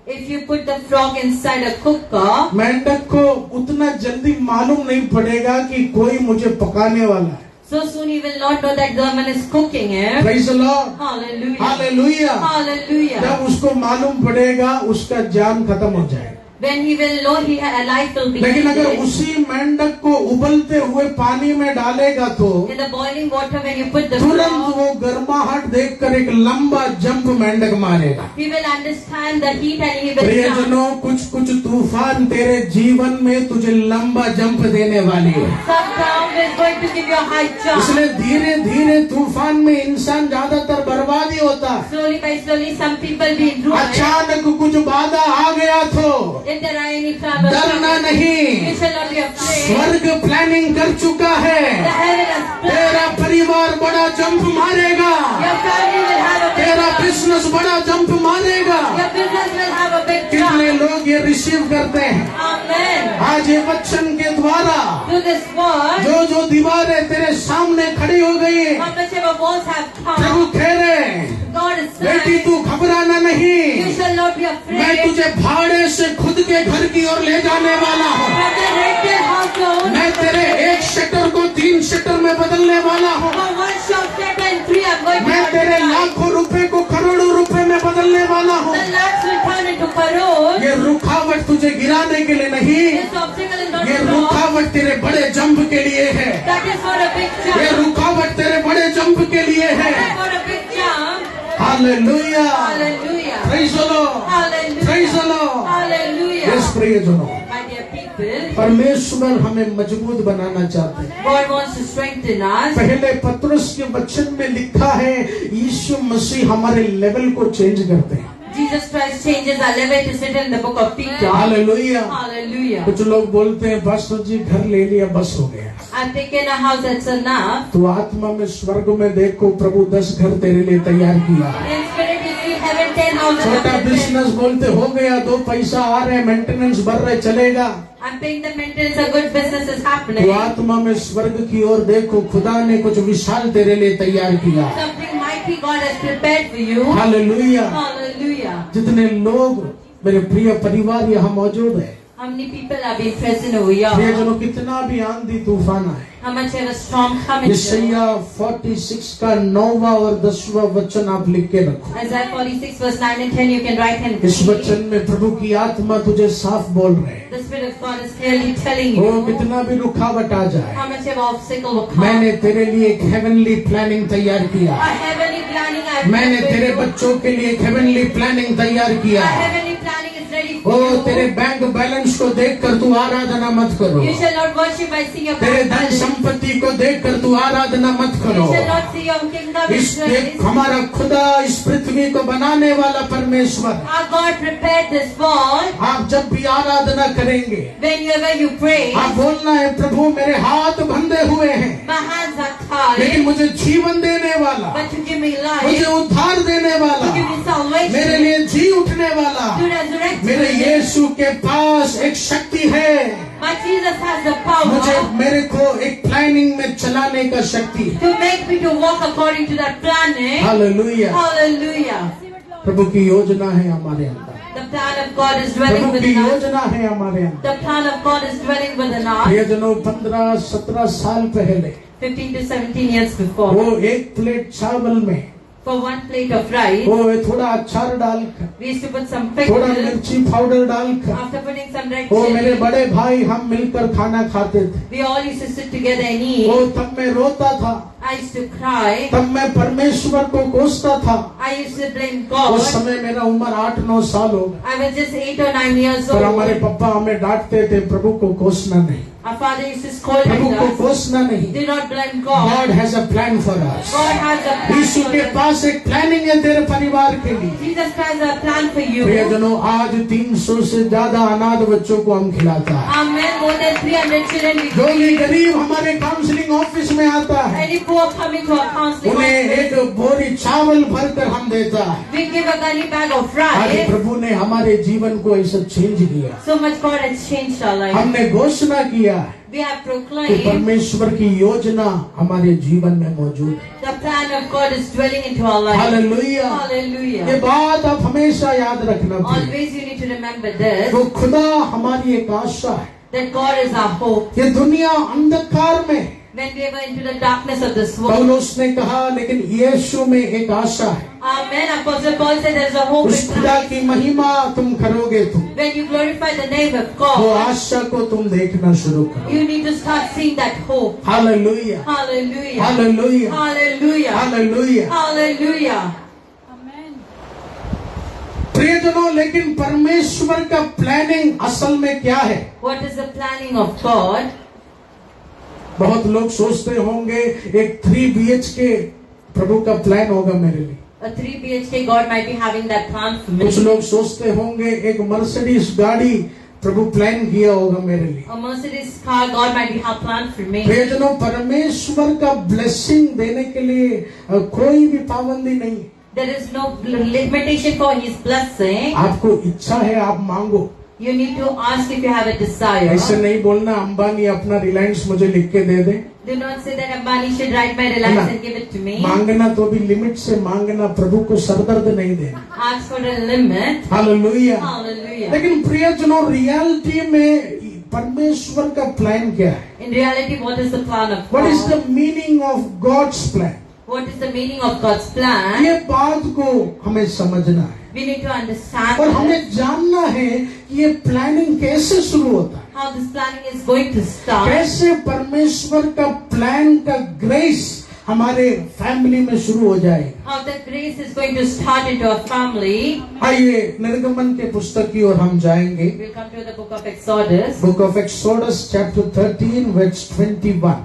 If you put the frog inside a cooker, मेंढक को उतना जल्दी मालूम नहीं पड़ेगा कि कोई मुझे पकाने वाला है। so soon he will not know that the man is cooking him. Praise the Lord. Hallelujah. Hallelujah. Hallelujah. जब उसको मालूम पड़ेगा उसका जान खत्म हो जाएगा। When he will know a life will be लेकिन अगर ended. उसी मेंढक को उबलते हुए पानी में डालेगा तो In the boiling water, when you put the तुरंत frog, वो गर्माहट देखकर एक लंबा जंप मेंढक मारेगा। he will understand the heat and he will jump. प्रियजनों, कुछ कुछ तूफान तेरे जीवन में तुझे लंबा जंप देने वाली है। Some storm is going to give you a high jump. इसलिए धीरे धीरे तूफान में इंसान ज्यादातर बर्बादी होता है। Slowly by slowly, some people be ruined. अचानक कुछ बाधा आ गया तो If there are any troubles, डरना नहीं, you shall not be afraid. स्वर्ग प्लानिंग कर चुका The है। heaven has planned. तेरा परिवार बड़ा जंप मारेगा, Your family will have a big तेरा jump. बिजनेस बड़ा जंप मारेगा। Your business will have a big कितने jump. लोग ये रिसीव करते हैं Amen. आज ये वचन के द्वारा? Through this word, जो दीवारें तेरे सामने खड़ी हो गई, how much ever walls have Prabhu come, कह रहे, God is बेटी saying, तू घबराना नहीं, you shall not be मैं afraid. तुझे भाड़े से खुद के घर की ओर ले जाने वाला हूँ। From the rented house to own. मैं तेरे एक शटर को 3 शटर में बदलने वाला हूँ। From one shop set and 3 I'm going to मैं तेरे multiply. लाखों रुपए को करोड़ों रुपए में बदलने वाला हूँ। The lakhs will turn into crores. ये रुकावट तुझे गिराने के लिए नहीं, This obstacle is not ये to stop. रुकावट रुकावट तेरे बड़े जंप के लिए है, That is for a big ये jump. रुकावट तेरे बड़े जंप के लिए है। That is for a big jump. Hallelujah, Hallelujah. Praise the Lord, Hallelujah. Praise the Lord. Hallelujah. Yes प्रियजनों, My dear people, परमेश्वर हमें मजबूत बनाना चाहते हैं। God wants to strengthen us. पहले पतरस के वचन में लिखा है, यीशु मसीह हमारे लेवल को चेंज करते हैं। Jesus Christ changes our level to sit in the book of Peter. Hallelujah. Hallelujah. कुछ लोग बोलते हैं बस जी घर ले लिया, बस हो गया। I've taken a house, that's enough. तो आत्मा में स्वर्ग में देखो, प्रभु 10 घर तेरे लिए तैयार किया। In spirit you see heaven 10 houses. छोटा of heaven. बिजनेस बोलते हो गया, 2 पैसा आ रहे, मेंटेनेंस बढ़ रहे, चलेगा। I'm paying the maintenance, a good business is तो happening. आत्मा में स्वर्ग की ओर देखो, खुदा ने कुछ विशाल तेरे लिए तैयार किया। Something mighty God has prepared for you. Hallelujah. Hallelujah. जितने लोग मेरे प्रिय परिवार यहाँ मौजूद है, How many people have been present over here? प्रियजनों, कितना भी आंधी तूफान आए, How much ever storm coming? यशायाह 46 का 9वां और 10वां वचन आप लिख के रखो। Isaiah 46 verse 9 and 10 you can write and इस see. वचन में प्रभु की आत्मा तुझे साफ बोल रहे हैं। The Spirit of God is clearly telling वो you कितना भी रुकावट आ जाए, how much ever obstacle will come. मैंने तेरे लिए एक हेवनली प्लानिंग तैयार किया। A heavenly planning I have मैंने prepared तेरे for you. बच्चों के लिए एक हेवनली प्लानिंग तैयार A किया। heavenly planning is ready ओ for you. तेरे बैंक बैलेंस को देखकर तू आराधना मत करो, You shall not worship by seeing your तेरे bank धन balance. संपत्ति को देखकर तू आराधना मत You करो। shall not see your kingdom इस is एक हमारा खुदा, इस पृथ्वी को बनाने वाला परमेश्वर, Our God prepared this world. आप जब भी आराधना करेंगे, Whenever you pray, आप बोलना है, प्रभु मेरे हाथ बंधे हुए हैं, my hands are tied, लेकिन मुझे जीवन देने वाला, but you give me मुझे life, उद्धार देने वाला, you give me salvation, मेरे लिए जी उठने वाला, to resurrect मेरे me. यीशु के पास एक शक्ति है। My Jesus has the मुझे power मेरे को एक प्लानिंग में चलाने का शक्ति है। to make me to walk according to that planning. Hallelujah. Hallelujah. प्रभु की योजना है हमारे अंदर, The plan of God is dwelling प्रभु की within us. योजना है हमारे अंदर। The plan of God is dwelling within us. प्रियजनों, 15-17 साल पहले 15 to 17 years before, वो एक प्लेट चावल में for one plate of rice, वो थोड़ा अचार डालकर, we used to put some थोड़ा pickle. मिर्ची पाउडर डालकर, After putting some red वो मेरे chili, बड़े भाई हम मिलकर खाना खाते थे। we all used to sit together and वो eat. तब मैं रोता था, I used to cry. तब मैं परमेश्वर को कोसता था। I used to blame उस God. समय मेरा उम्र 8-9 साल हो गया, I was just 8 or 9 years पर हमारे old. पापा हमें डांटते थे, प्रभु को कोसना नहीं, Our father used to scold प्रभु को us. कोसना नहीं। Do not blame God. God has a plan for us. God has a plan यीशु for के us. पास एक प्लानिंग है तेरे परिवार के लिए। Jesus has a plan for you. प्रियजनों, आज 300 से ज्यादा अनाथ बच्चों को हम खिलाता है। Amen. More than 300 children we जो भी feed. गरीब हमारे काउंसलिंग ऑफिस में आता है, Any poor coming to our counseling उन्हें office, एक बोरी चावल भरकर हम देता है। we give a gunny bag of आज rice. प्रभु ने हमारे जीवन को ऐसा चेंज किया। So much God has changed our life. हमने घोषणा किया है We have कि proclaimed परमेश्वर की योजना हमारे जीवन में मौजूद है। the plan of God is dwelling into our life. Hallelujah. ये Hallelujah. बात आप हमेशा याद रखना प्रिय। Always you need to remember this, तो खुदा हमारी एक आशा है। that God is our hope. ये दुनिया अंधकार में, When we were into the darkness of this world. पौलुस ने कहा, लेकिन यीशु में एक आशा है। Amen. Apostle Paul said there is a hope उस in खुदा Christ. की महिमा तुम करोगे तुम, When you glorify the name of वो God, आशा को तुम देखना शुरू करो। you need to start seeing that hope. Hallelujah, Hallelujah. Hallelujah, Hallelujah. Hallelujah. Hallelujah. प्रियजनों, लेकिन परमेश्वर का प्लानिंग असल में क्या है? What is the planning of God? बहुत लोग सोचते होंगे एक 3 BHK प्रभु का प्लान होगा मेरे लिए। A 3 BHK God might be having that plan for me. कुछ लोग सोचते होंगे एक मर्सिडीज गाड़ी प्रभु प्लान किया होगा मेरे लिए। A Mercedes car God might be have planned for me. प्रियजनों, परमेश्वर का ब्लेसिंग देने के लिए कोई भी पाबंदी नहीं। There is no limitation for His blessing. आपको इच्छा है, आप मांगो। You need to ask if you have a desire. ऐसे नहीं बोलना अंबानी अपना रिलायंस मुझे लिख के दे दे। Do not say that Ambani should write my Reliance and give it to me. मांगना तो भी लिमिट से मांगना, प्रभु को सरदर्द नहीं देना। Ask for a limit. Hallelujah. Hallelujah. लेकिन प्रियजनों, रियलिटी में परमेश्वर का प्लान क्या है? In reality, what is the plan of what is the God? Meaning of God's plan? What is the meaning of God's plan? ये बात को हमें समझना है We need to understand और this. हमें जानना है कि ये प्लानिंग कैसे शुरू होता है। how this planning is going to start. कैसे परमेश्वर का प्लान का ग्रेस हमारे फैमिली में शुरू हो जाए। How the grace is going to start into our family. आइए निर्गमन के पुस्तक की ओर हम जाएंगे। We'll come to the book of Exodus. Book of Exodus chapter 13 verse 21।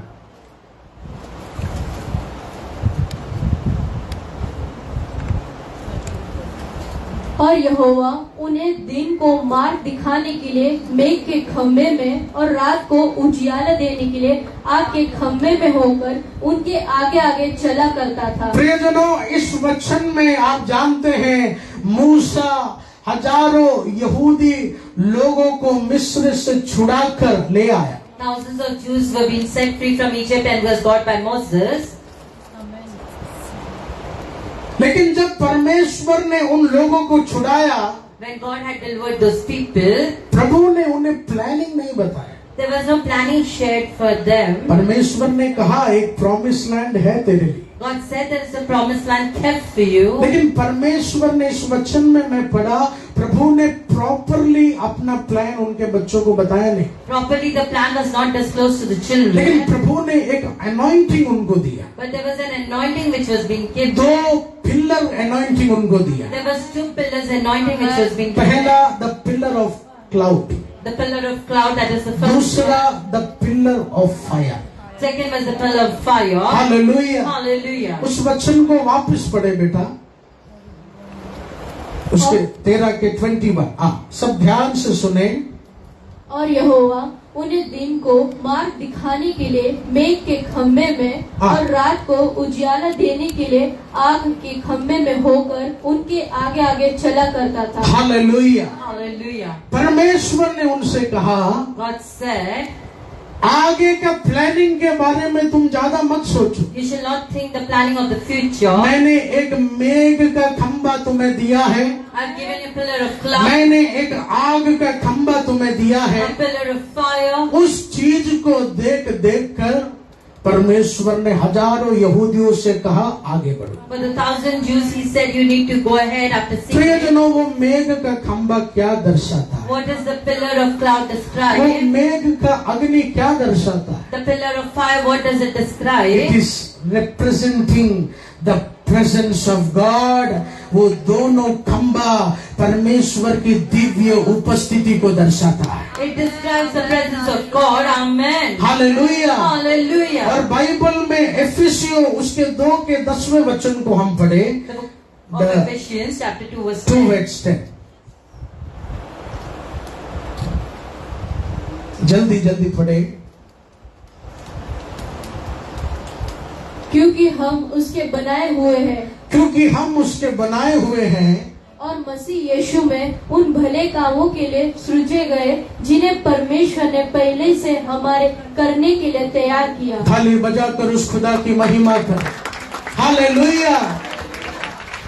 और यहोवा उन्हें दिन को मार्ग दिखाने के लिए मेघ के खम्भे में और रात को उजियाला देने के लिए आग के खम्भे में होकर उनके आगे आगे चला करता था। प्रियजनों, इस वचन में आप जानते हैं मूसा हजारों यहूदी लोगों को मिस्र से छुड़ाकर ले आया। Thousands of Jews were being set free from Egypt and was brought by Moses. लेकिन जब परमेश्वर ने उन लोगों को छुड़ाया, When God had delivered those people, प्रभु ने उन्हें प्लानिंग नहीं बताया। there was no planning shared for them. परमेश्वर ने कहा एक प्रॉमिस लैंड है तेरे लिए, God said there is a promised land kept for you. लेकिन परमेश्वर ने इस वचन में मैं पढ़ा, प्रभु ने प्रॉपरली अपना प्लान उनके बच्चों को बताया नहीं, Properly the plan was not disclosed to the लेकिन children. प्रभु ने एक अनॉइंटिंग उनको दिया, But there was an anointing which was being given. दो पिलर अनॉइंटिंग उनको दिया। There was two pillars anointing which was being given. पहला the pillar of cloud, The pillar of cloud, that is the first दूसरा one. The pillar of fire. Second was the pillar of fire. Hallelujah. Hallelujah. उस वचन को वापस पढ़े बेटा, उसके 13 के 21। सब ध्यान से सुने। और यहोवा उन्हें दिन को मार्ग दिखाने के लिए मेघ के खम्भे में और रात को उजियाला देने के लिए आग के खम्भे में होकर उनके आगे आगे चला करता था। हालेलुया। Hallelujah. परमेश्वर ने उनसे कहा God said, आगे का प्लानिंग के बारे में तुम ज्यादा मत सोचो, you shall not think the planning of the future. मैंने एक मेघ का खंबा तुम्हें दिया है, I've given you a pillar of cloud, मैंने एक आग का खंबा तुम्हें दिया है। a pillar of fire. उस चीज को देख देख कर परमेश्वर ने हजारों यहूदियों से कहा आगे बढ़ो। For the 1,000 Jews, he said, you need to go ahead after seeing it. प्रियजनों, वो मेघ का खंबा क्या दर्शाता है? What does the pillar of cloud वो describe? मेघ का अग्नि क्या दर्शाता है? The pillar of fire, what does it describe? It is representing the presence of God. वो दोनों खंबा परमेश्वर की दिव्य उपस्थिति को दर्शाता है। It describes the presence of God. Amen. Hallelujah. Hallelujah. और बाइबल में एफिसियों उसके 2 के 10वें वचन को हम पढ़े, The book of Ephesians, chapter 2, verse 2 10. Verse 10। जल्दी जल्दी पढ़े। क्योंकि हम उसके बनाए हुए हैं क्योंकि हम उसके बनाए हुए हैं और मसीह यीशु में उन भले कामों के लिए सृजे गए जिन्हें परमेश्वर ने पहले से हमारे करने के लिए तैयार किया। थाली बजाकर उस खुदा की महिमा कर। हालेलुया।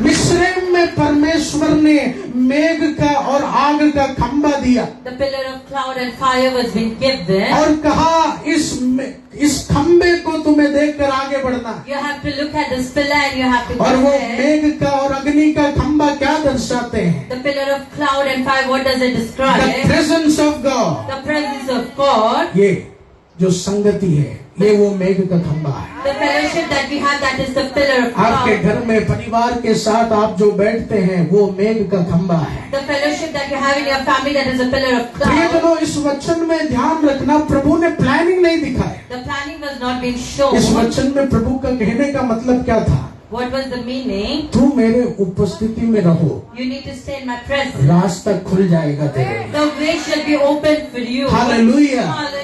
मिस्र में परमेश्वर ने मेघ का और आग का खंबा दिया The pillar of cloud and fire was being given. और कहा इस खंबे को तुम्हें देखकर आगे बढ़ना है। You have to look at this pillar and you have to go और वो ahead. मेघ का और अग्नि का खंबा क्या दर्शाते हैं? The pillar of cloud and fire, what does it the describe? Presence of God. The presence of God. ये जो संगति है, ये वो मेघ का खंबा है। The fellowship that we have, that is the pillar of आपके cloud. घर में परिवार के साथ आप जो बैठते हैं वो मेघ का खंबा है। The fellowship that you have in your family, that is a pillar of cloud. प्रियजनों, इस वचन में ध्यान रखना, प्रभु ने प्लानिंग नहीं दिखाया। The planning was not being shown. इस वचन में प्रभु का कहने का मतलब क्या था? What was the meaning? तू मेरे उपस्थिति में रहो, You need to stay in my presence. रास्ता खुल जाएगा तेरे लिए। The way shall be open for you. Hallelujah.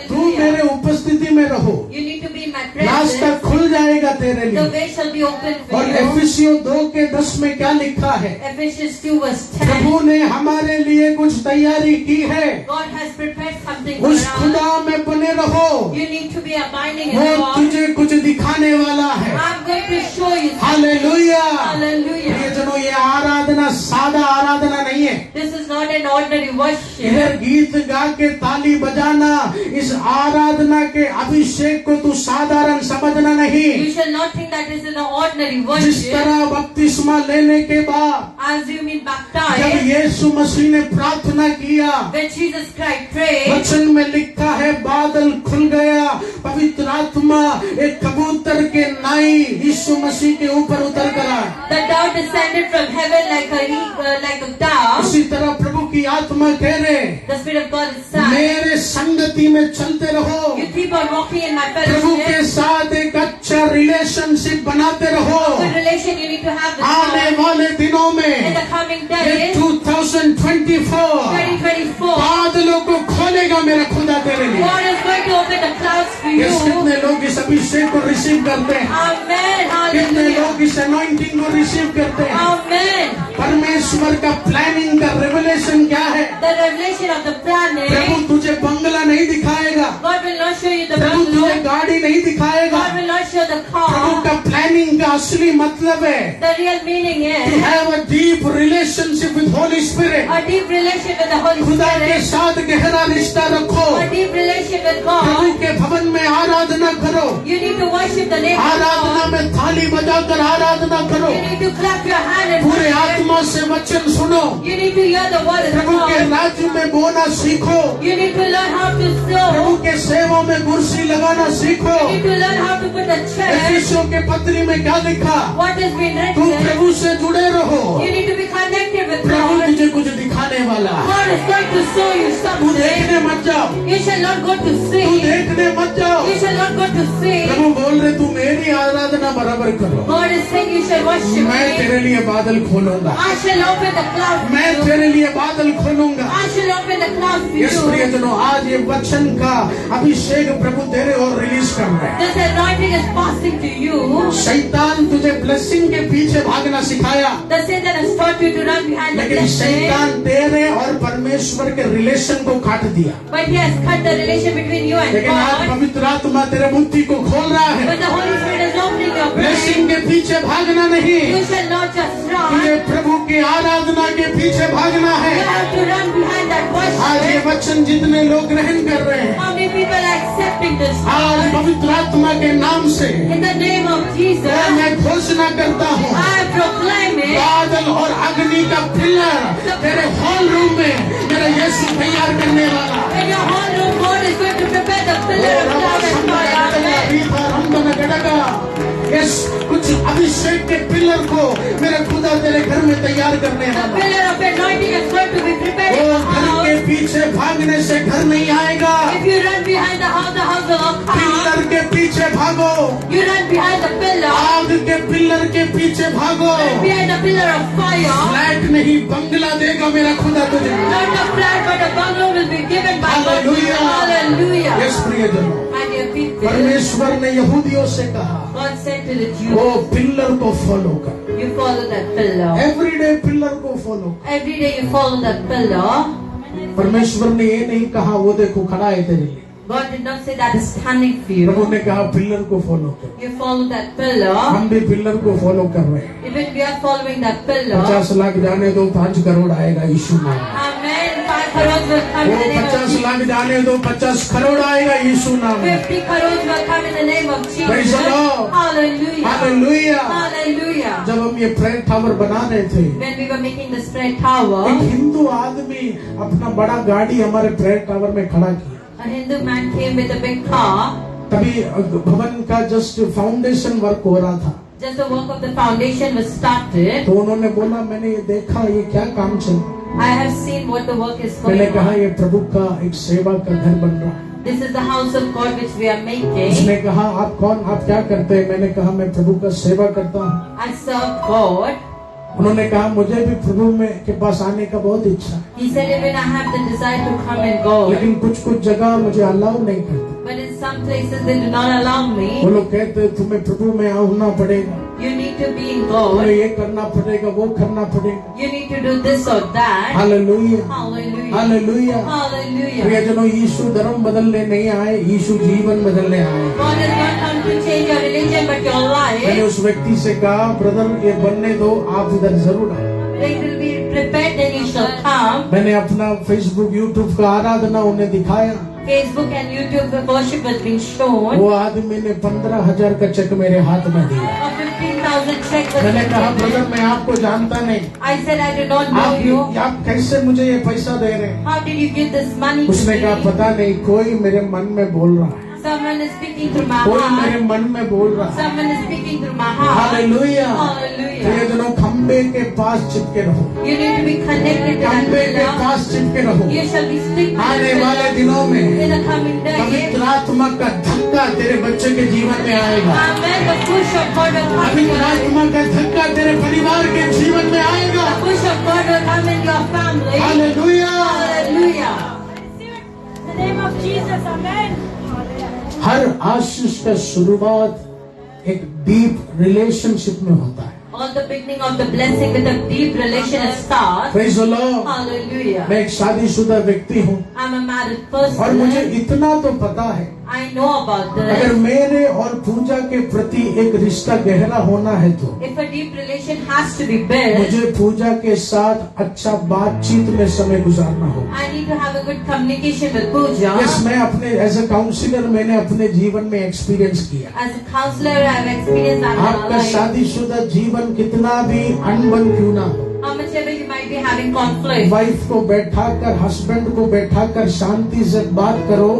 तू Hallelujah. मेरे उपस्थिति में रहो, You need to be in my रास्ता presence. खुल जाएगा तेरे The लिए। way shall be open for और you. एफिसियों 2 के 10 में क्या लिखा है? Ephesians 2 verse 10. प्रभु ने हमारे लिए कुछ तैयारी की है, God has prepared something for उस us. खुदा में बने रहो, You need to be abiding in वो God. तुझे कुछ दिखाने वाला है। I'm going to show you. Hallelujah. Hallelujah. प्रियजनों, ये आराधना सादा आराधना नहीं है। This is not an ordinary worship. इधर गीत गा के ताली बजाना, इस आराधना के अभिषेक को तू साधारण समझना नहीं। You shall not think that this is an ordinary जिस worship. तरह बपतिस्मा लेने के बाद as you mean जब baptized, यीशु मसीह ने प्रार्थना किया, when Jesus Christ prayed, वचन में लिखा है बादल खुल गया, पवित्र आत्मा एक कबूतर के नाई यीशु मसीह के ऊपर उतर कर आया। the dove descended from heaven like a dove. उसी तरह प्रभु की आत्मा कह रहे, The Spirit of God is saying, मेरे संगति में चलते रहो, you keep on walking in my प्रभु के fellowship. साथ एक अच्छा रिलेशनशिप बनाते रहो। Good relation you need to have with आने God. वाले दिनों In में the coming ये days, 2024 2024, बादलों को खोलेगा मेरा खुदा तेरे लिए। God is going to open the clouds for ये you. कितने लोग इस अभिषेक को रिसीव करते हैं? Amen. कितने Hallelujah. लोग इस अनॉइंटिंग को रिसीव करते हैं? Amen. परमेश्वर का प्लानिंग का रेवलेशन क्या है? The revelation of the plan Prabhu is, तुझे बंगला नहीं दिखाएगा, God will not show you the प्रभु तुझे bungalow. गाड़ी नहीं दिखाएगा। God will not show the Prabhu car. का प्लानिंग का असली मतलब है The real meaning to is have a deep relationship with Holy Spirit। a deep relation with the Holy खुदा के Spirit. साथ गहरा रिश्ता रखो। A deep relation with Prabhu God. के भवन में आराधना करो। You need to worship the name of Aradhana God. में थाली बजाकर आराधना करो। You need to clap your hand and पूरे worship. आत्मा से वचन सुनो। You need to hear the word of प्रभु के God. राज्य में बोना सीखो। You need to learn how to Prabhu sow. के सेवा में कुर्सी लगाना सीखो। You need to learn how to put a chair. एफिसियों के पत्री में क्या लिखा? What has been तुम written. प्रभु से जुड़े रहो। You need to be connected with Prabhu God. तुझे कुछ दिखाने वाला है। God is going to show you तू something. देखने मत जाओ, You shall not go to तू see. देखने मत जाओ। You shall not go to see. प्रभु बोल रहे तू मेरी आराधना बराबर करो। God is saying you shall worship मैं me. तेरे लिए बादल खोलूंगा। I shall open the clouds for मैं you. तेरे लिए बादल खोलूंगा। I shall open the clouds for yes you. प्रियजनों, आज ये वचन का अभिषेक प्रभु तेरे और रिलीज कर रहे हैं। This anointing is passing to you. शैतान तुझे ब्लेसिंग के पीछे भागना सिखाया, The Satan has taught you to run behind the लेकिन blessing. शैतान तेरे और परमेश्वर के रिलेशन को काट दिया। But he has cut the relation between you and लेकिन आज God. पवित्र आत्मा तेरे बुद्धि को खोल रहा है। But the Holy Spirit is opening your brain. Blessing के पीछे भागना नहीं, You shall not just तुझे run. प्रभु की आराधना के पीछे भागना You है। have to run behind that आज ये worship. वचन जितने लोग ग्रहण कर रहे हैं, How many people are accepting this आज word? पवित्र आत्मा के नाम से In the name of Jesus, मैं घोषणा करता हूँ, I proclaim it. बादल और अग्नि का पिलर तेरे हॉल रूम में मेरा यीशु तैयार करने वाला। In your whole room, God is going to prepare the pillar of cloud and fire. Amen. Yes, कुछ अभिषेक के पिलर को मेरे खुदा तेरे घर में तैयार करने The वाला। pillar of anointing is going to be prepared in वो your घर के house. पीछे भागने से घर नहीं आएगा। If you run behind the house will not come. Pillar के पीछे भागो, You run behind the pillar. आग के पिलर के पीछे भागो। Run behind the pillar of fire. Flat नहीं बंगला देगा मेरा खुदा तुझे। Not a flat, but a bungalow will be given by God. to you. Hallelujah. Hallelujah. Yes प्रियजनों, My dear people, परमेश्वर ने यहूदियों से कहा, God said to the वो Jews, पिलर को फॉलो कर। you follow that pillar. Everyday pillar को follow. Every day you follow that pillar. परमेश्वर ने ये नहीं कहा वो देखो खड़ा है तेरे लिए। God did not say that is standing for Prabhu you. ने कहा पिलर को फॉलो कर। You follow that pillar. हम भी पिलर को फॉलो कर रहे हैं। Even we are following that pillar. 50 lakh जाने दो, 5 करोड़ आएगा यीशु नाम। Amen. 5 crores will come वो in the name of 50 Jesus. Lakh जाने दो, 50 करोड़ आएगा यीशु नाम। 50 crores will come in the name of Praise Jesus. the Lord. Hallelujah. Hallelujah. Hallelujah. जब हम ये प्रेयर टावर बना रहे थे, When we were making this prayer tower, एक हिंदू आदमी अपना बड़ा गाड़ी हमारे प्रेयर टावर में खड़ा किया। a Hindu man came with a big car. तभी भवन का जस्ट फाउंडेशन वर्क हो रहा था, Just the work of the foundation was started. तो उन्होंने बोला मैंने ये देखा ये क्या काम चल। I have seen what the work is मैंने going कहा on. ये प्रभु का एक सेवा का घर बन रहा है। This is the house of God which we are making. उसने कहा आप कौन, आप क्या करते हैं? मैंने कहा मैं प्रभु का सेवा करता हूँ। I serve God. उन्होंने कहा मुझे भी प्रभु में के पास आने का बहुत इच्छा है, He said even I have the desire to come and go. लेकिन कुछ कुछ जगह मुझे अलाउ नहीं करते। But in some places they do not allow वो me. लोग कहते तुम्हें प्रभु में आना पड़ेगा, You need to be in तुम्हें God. ये करना पड़ेगा, वो करना पड़ेगा। You need to do this or that. Hallelujah, Hallelujah. Hallelujah. Hallelujah. प्रियजनों, यीशु धर्म बदलने नहीं आए, यीशु जीवन बदलने आए। God has not come to change your religion but your मैंने life. उस व्यक्ति से कहा ब्रदर ये बनने दो, आप इधर जरूर आओ। It will be prepared then you shall come. मैंने अपना फेसबुक यूट्यूब का आराधना उन्हें दिखाया। Facebook and YouTube where worship was being shown. वो आदमी ने 15,000 का चेक मेरे हाथ में दिया। A 15,000 check was मैंने कहा given. ब्रदर मैं आपको जानता नहीं, I said, I do not know you. आप कैसे मुझे ये पैसा दे रहे हैं? How did you give this money to उसने कहा me? पता नहीं, कोई मेरे मन में बोल रहा है, Someone is speaking through my कोई मेरे heart. मन में बोल रहा है। Someone is speaking through my heart. Hallelujah. Hallelujah. प्रियजनों, खंबे के पास चिपके रहो, You need to be connected to that खंबे के pillar. पास चिपके रहो। You shall be stick to आने the वाले pillar. दिनों में In the coming days. पवित्र आत्मा का धक्का तेरे बच्चे के जीवन में आएगा। Amen. The push of God will come in पवित्र your life. आत्मा का धक्का तेरे परिवार के जीवन में आएगा। The push of God will come in your family. Hallelujah. Hallelujah. In the name of Jesus, amen. हर आशीष का शुरुआत एक डीप रिलेशनशिप में होता है। On the beginning of the blessing with a deep relation starts. Praise the Lord. Hallelujah. मैं एक शादीशुदा व्यक्ति हूँ I'm a married person. और मुझे इतना तो पता है, I know about अगर this. मेरे और पूजा के प्रति एक रिश्ता गहरा होना है तो If a deep relation has to be built, मुझे पूजा के साथ अच्छा बातचीत में समय गुजारना होगा। I need to have a good communication with Pooja. Yes, मैं अपने एज ए काउंसलर मैंने अपने जीवन में एक्सपीरियंस किया। As a counselor, I have experienced that in my आपका life. शादीशुदा जीवन कितना भी अनबन क्यों ना हो, How much ever you might be having conflict, wife को बैठाकर, हस्बैंड को बैठाकर शांति से बात करो,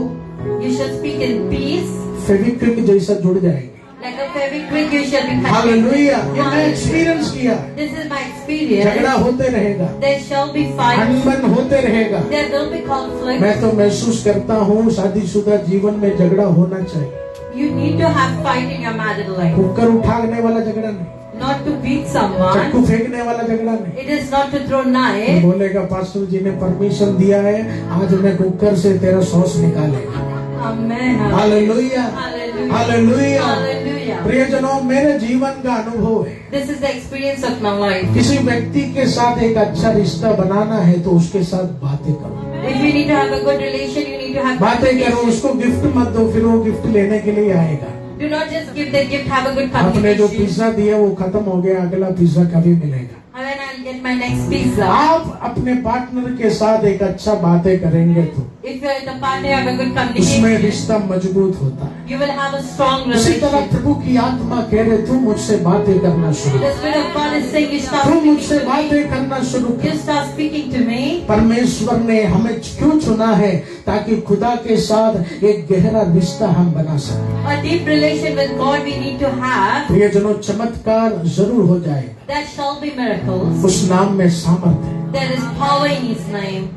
you shall speak in peace. Fevikwik जैसा जुड़ जाएंगे। Like a Fevikwik, you shall be hallelujah. connected. ये मैं एक्सपीरियंस किया है। This is my experience. झगड़ा होते रहेगा, There shall be fights. अनबन होते रहेगा। There will be conflict. मैं तो महसूस करता हूँ शादीशुदा जीवन में झगड़ा होना चाहिए। You need to have fight in your married life. Cooker उठाने वाला झगड़ा नहीं, Not to beat someone. चक्कू फेंकने वाला झगड़ा नहीं। It is not to throw knife. बोलेगा पास्टर जी ने परमिशन दिया है, आज मैं कुकर से तेरा सॉस निकालेगा। Amen. Hallelujah. Hallelujah. Hallelujah. Hallelujah. प्रियजनों, मेरे जीवन का अनुभव है, This is the experience of my life. किसी व्यक्ति के साथ एक अच्छा रिश्ता बनाना है तो उसके साथ बातें करो, If you need to have a good relation, you need to have बातें करो। communication. उसको गिफ्ट मत दो, फिर वो गिफ्ट लेने के लिए आएगा। Do not just give the gift, have a good आपने जो communication. पिज्जा दिया वो खत्म हो गया, अगला पिज्जा कभी मिलेगा। And then I'll get my next pizza. आप अपने पार्टनर के साथ एक अच्छा बातें करेंगे तो If you're in a partner, you have a good उसमें communication. रिश्ता मजबूत होता है। You will have a strong इसी तरह relation. प्रभु की आत्मा कह रहे तू मुझसे बातें करना शुरू The कर, Spirit of God is saying, you start तू speaking मुझसे to me. बातें करना शुरू कर। You start speaking to me. परमेश्वर ने हमें क्यों चुना है? ताकि खुदा के साथ एक गहरा रिश्ता हम बना सकें। A deep relation with God we need to have. प्रियजनों, चमत्कार जरूर हो जाएगा, There shall be miracles. उस नाम में सामर्थ्य है। There is power in His name.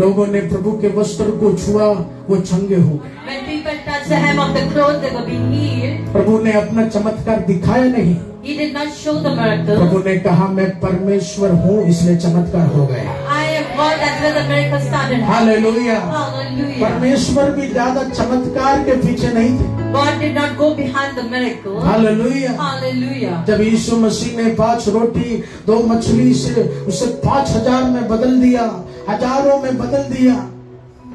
लोगों ने प्रभु के वस्त्र को छुआ, वो चंगे हो गए। When people touch the hem of the cloth, they will be healed. प्रभु ने अपना चमत्कार दिखाया नहीं, He did not show the miracle. प्रभु ने कहा मैं परमेश्वर हूँ, इसलिए चमत्कार हो गया। I am God, that's where the miracle started. Hallelujah. Hallelujah. परमेश्वर भी ज्यादा चमत्कार के पीछे नहीं थे। God did not go behind the miracle. Hallelujah. Hallelujah. जब यीशु मसीह ने 5 रोटी 2 मछली से उसे 5,000 में बदल दिया, हजारों में बदल दिया,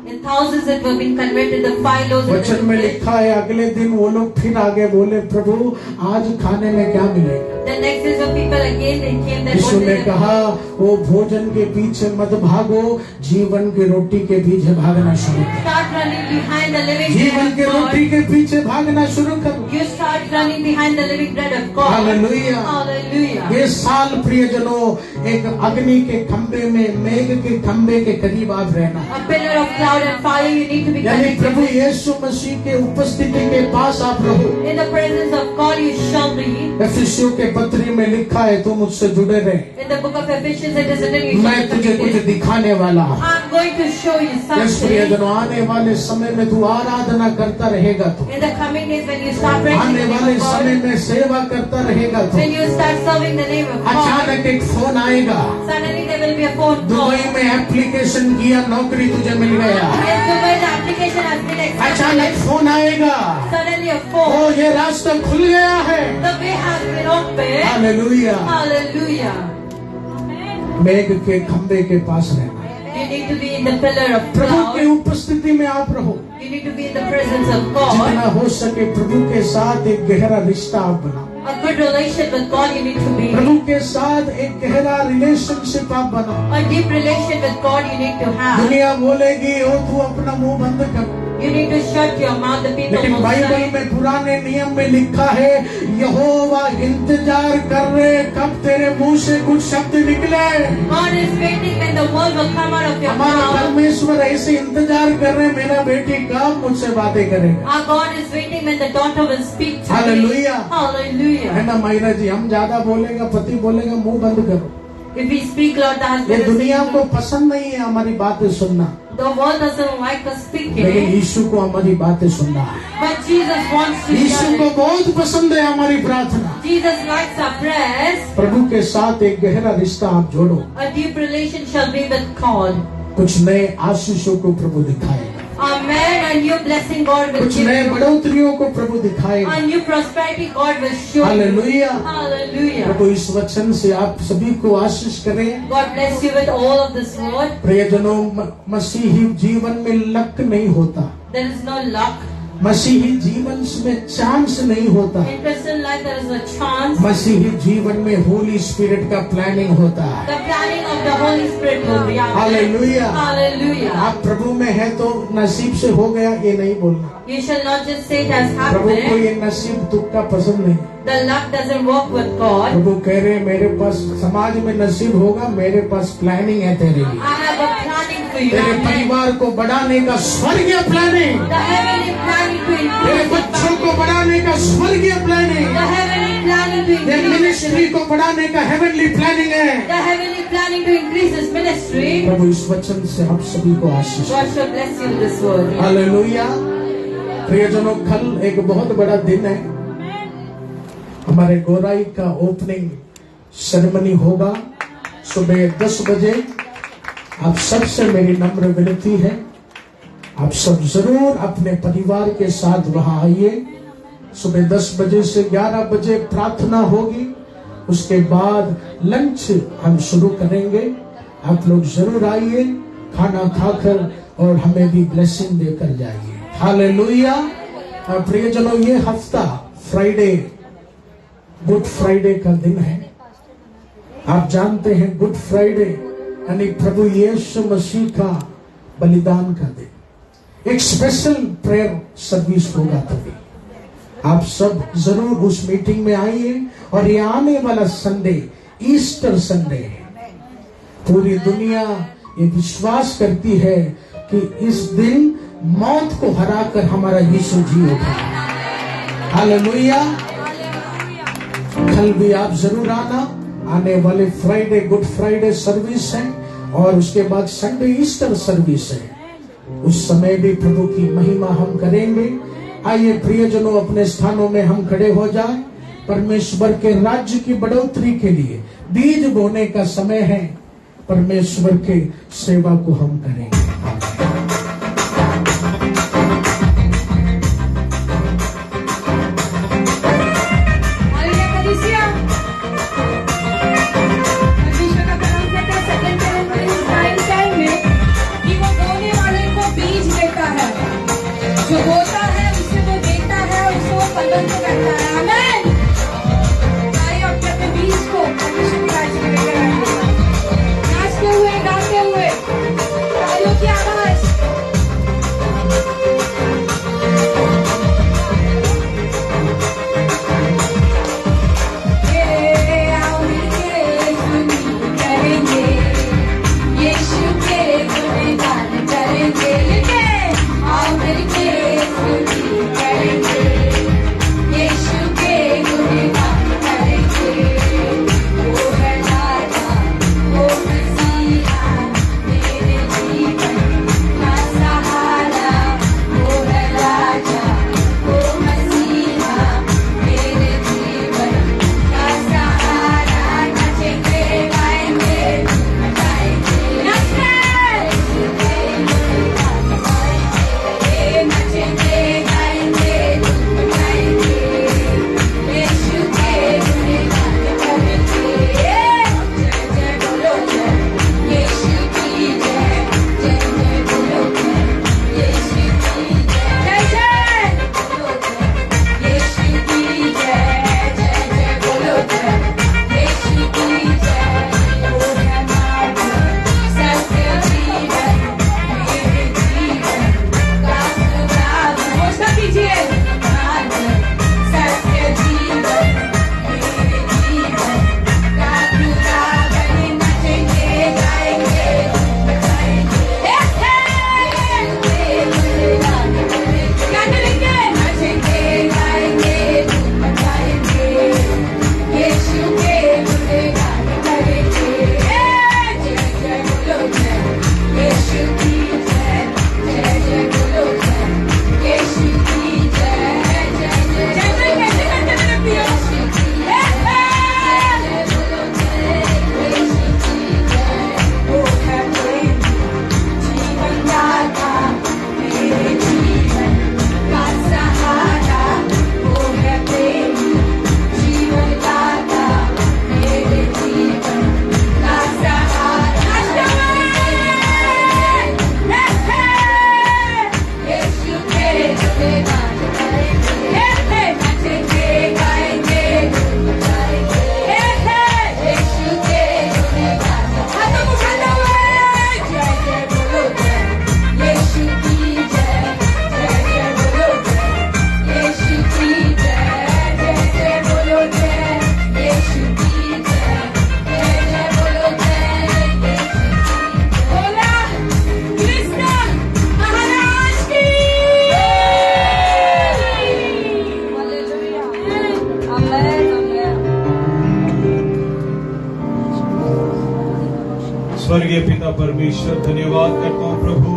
In thousands it were being converted, the 5 loaves and वचन में the fish. लिखा है अगले दिन वो लोग फिर आगे बोले प्रभु आज खाने में क्या मिलेगा? The next is the people again, they came, that Yeshu what ने is कहा वो भोजन के पीछे मत भागो, जीवन की रोटी के पीछे भागना शुरू करो। Start running behind the living जीवन bread के of रोटी God. के पीछे भागना शुरू करो। You start running behind the living bread of God. Hallelujah. Hallelujah. ये साल प्रियजनों एक अग्नि के खंबे में, मेघ के खंबे के करीब आप रहना। A pillar of cloud and fire, you need to be यानी प्रभु connected. यीशु मसीह के उपस्थिति के पास आप रहो। In the presence of God, you shall be. एफिसियों के पत्री में लिखा है तुम मुझसे जुड़े रहे, In the book of Ephesians, it is written, you मैं shall be तुझे कुछ connected. दिखाने वाला हूँ। I'm going to show you yes something. प्रियजनों, आने वाले समय में तू आराधना करता रहेगा तो, In the coming days, when you start praising आने the वाले name of समय God, में सेवा करता रहेगा तो when you start serving the name of God, अचानक एक फोन आएगा, suddenly there will be a phone call. Dubai में एप्लीकेशन किया, नौकरी तुझे मिल गया। Yes, Dubai, the application has been अचानक accepted. फोन आएगा, Suddenly a ओ phone. ये रास्ता खुल गया है। The way has been opened. Hallelujah. Hallelujah. मेघ के खंबे के पास रहना, You need to be in the pillar of प्रभु की cloud. उपस्थिति में आप रहो। You need to be in the presence of God. जितना हो सके प्रभु के साथ एक गहरा रिश्ता आप बनाओ। A good relation with God you need to be. प्रभु के के साथ एक गहरा रिलेशनशिप आप बनाओ। A deep relation with God you need to have. दुनिया बोलेगी ओ तू अपना मुंह बंद कर, You need to shut your mouth. The people लेकिन will बाइबल say, में पुराने नियम में लिखा है यहोवा इंतजार कर रहे कब तेरे मुंह से कुछ शब्द निकले। God is waiting when the word will come out of your हमारा mouth. परमेश्वर ऐसे इंतजार कर रहे मेरा बेटी कब मुझसे बातें करेगा। Our God is waiting when the daughter will speak to me. Hallelujah. Hallelujah. है ना मायरा जी, हम ज्यादा बोलेगा पति बोलेगा मुंह बंद करो। If we speak, Lord, the ये husband is दुनिया saying, को पसंद नहीं है हमारी बातें सुनना, the world doesn't like us लेकिन speaking, यीशु को हमारी बातें सुनना है। but Jesus wants to Yeshu hear को it. बहुत पसंद है हमारी प्रार्थना। Jesus likes our prayers. प्रभु के साथ एक गहरा रिश्ता आप जोड़ो, A deep relation shall be with God. कुछ नए आशीषों को प्रभु दिखाएगा, Amen. A new blessing God will कुछ give नए you. बढ़ोतरियों को प्रभु दिखाएगा। A new prosperity God will show you. Hallelujah. Hallelujah. प्रभु इस वचन से आप सभी को आशीष करें। God bless you with all of this word. प्रियजनों, मसीही जीवन में लक नहीं होता, There is no luck. मसीही जीवन में चांस नहीं होता, In Christian life there is a chance. मसीही जीवन में होली स्पिरिट का प्लानिंग होता है। The planning of the Holy Spirit will be out. Hallelujah. Hallelujah. आप प्रभु में है तो नसीब से हो गया ये नहीं बोलना। You shall not just say it has प्रभु को happened. ये नसीब तुक्का पसंद नहीं। The luck doesn't work with God. प्रभु कह रहे मेरे पास समाज में नसीब होगा, मेरे पास प्लानिंग है तेरे लिए, I have a planning for you. तेरे Amen. परिवार को बढ़ाने का स्वर्गीय planning, The heavenly planning to तेरे increase बच्चों को बढ़ाने का स्वर्गीय planning, the heavenly planning to तेरे increase मिनिस्ट्री को बढ़ाने का हेवनली प्लानिंग है। the heavenly planning to increase His ministry. प्रभु इस वचन से आप सभी को आशीष। God shall bless you with this word. Hallelujah. प्रियजनों, कल एक बहुत बड़ा दिन है, हमारे गोराई का ओपनिंग सेरेमनी होगा सुबह 10 बजे। आप सबसे मेरी नम्र विनती है, आप सब जरूर अपने परिवार के साथ वहां आइए। सुबह 10 बजे से 11 बजे प्रार्थना होगी, उसके बाद लंच हम शुरू करेंगे। आप लोग जरूर आइए, खाना खाकर और हमें भी ब्लेसिंग देकर जाइए। हालेलुया। प्रियजनों, ये हफ्ता फ्राइडे, गुड फ्राइडे का दिन है। आप जानते हैं गुड फ्राइडे यानी प्रभु यीशु मसीह का बलिदान का दिन। एक स्पेशल प्रेयर सर्विस होगा तभी। आप सब जरूर उस मीटिंग में आइए। और ये आने वाला संडे ईस्टर संडे है। पूरी दुनिया ये विश्वास करती है कि इस दिन मौत को हराकर हमारा यीशु जी उठा। हालेलुया। कल भी आप जरूर आना। आने वाले फ्राइडे गुड फ्राइडे सर्विस है और उसके बाद संडे ईस्टर सर्विस है। उस समय भी प्रभु की महिमा हम करेंगे। आइए प्रियजनों, अपने स्थानों में हम खड़े हो जाएं। परमेश्वर के राज्य की बढ़ोतरी के लिए बीज बोने का समय है। परमेश्वर के सेवा को हम करेंगे। जो बोता है उसे वो देता है, उसको वो पलंग करता है। आमीन। आइए अपने अपने बीज को परमेश्वर के राज्य में लेकर आएंगे, नाचते हुए गाते हुए तालियों स्वर्गीय पिता परमेश्वर, धन्यवाद करता हूँ प्रभु,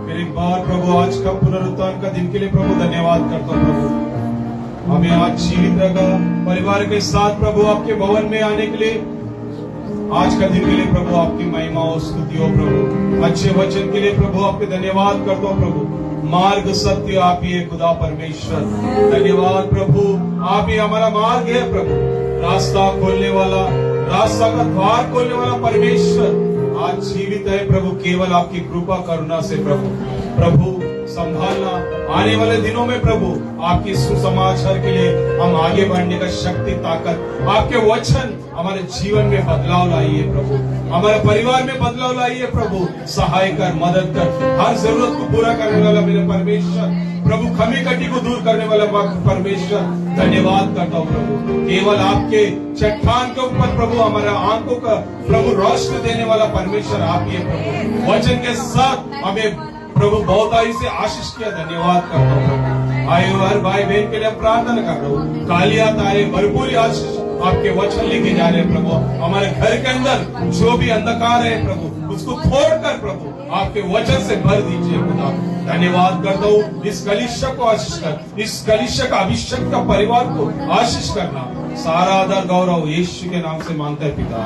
फिर एक बार प्रभु आज का पुनरुत्थान का दिन के लिए प्रभु धन्यवाद करता हूँ प्रभु। हमें आज जीवित रखा, परिवार के साथ प्रभु आपके भवन में आने के लिए, आज का दिन के लिए प्रभु आपकी महिमा और स्तुति हो प्रभु। अच्छे वचन के लिए प्रभु आपके धन्यवाद करता हूँ प्रभु। मार्ग सत्य आप ही है खुदा परमेश्वर, धन्यवाद प्रभु। आप ही हमारा मार्ग है प्रभु, रास्ता खोलने वाला, रास्ता का द्वार खोलने वाला परमेश्वर आज जीवित है प्रभु, केवल आपकी कृपा करुणा से प्रभु संभालना। आने वाले दिनों में प्रभु आपकी सुसमाचार के लिए हम आगे बढ़ने का शक्ति, ताकत, आपके वचन हमारे जीवन में बदलाव लाइए प्रभु, हमारे परिवार में बदलाव लाइए प्रभु। सहाय कर, मदद कर, हर जरूरत को पूरा करने वाला मेरे परमेश्वर प्रभु, कमी कटी को दूर करने वाला परमेश्वर, धन्यवाद करता हूँ प्रभु। केवल आपके चट्टान के ऊपर प्रभु हमारा आंखों का प्रभु रोशनी देने वाला परमेश्वर आप ही है प्रभु। वचन के साथ हमें प्रभु बहुतायी से आशीष किया, धन्यवाद करता हूँ प्रभु। आए हर भाई बहन के लिए प्रार्थना कर रहा हूँ, कालियात आए, भरपूरी आशीष आपके वचन लेके जा रहे हैं प्रभु। हमारे घर के अंदर जो भी अंधकार है प्रभु, उसको तोड़कर प्रभु आपके वचन से भर दीजिए खुदा। धन्यवाद करता हूँ, इस कलीसिया को आशीष कर, इस कलीसिया का अभिषेक का परिवार को आशीष करना। सारा आदर गौरव यीशु के नाम से मांगता है पिता।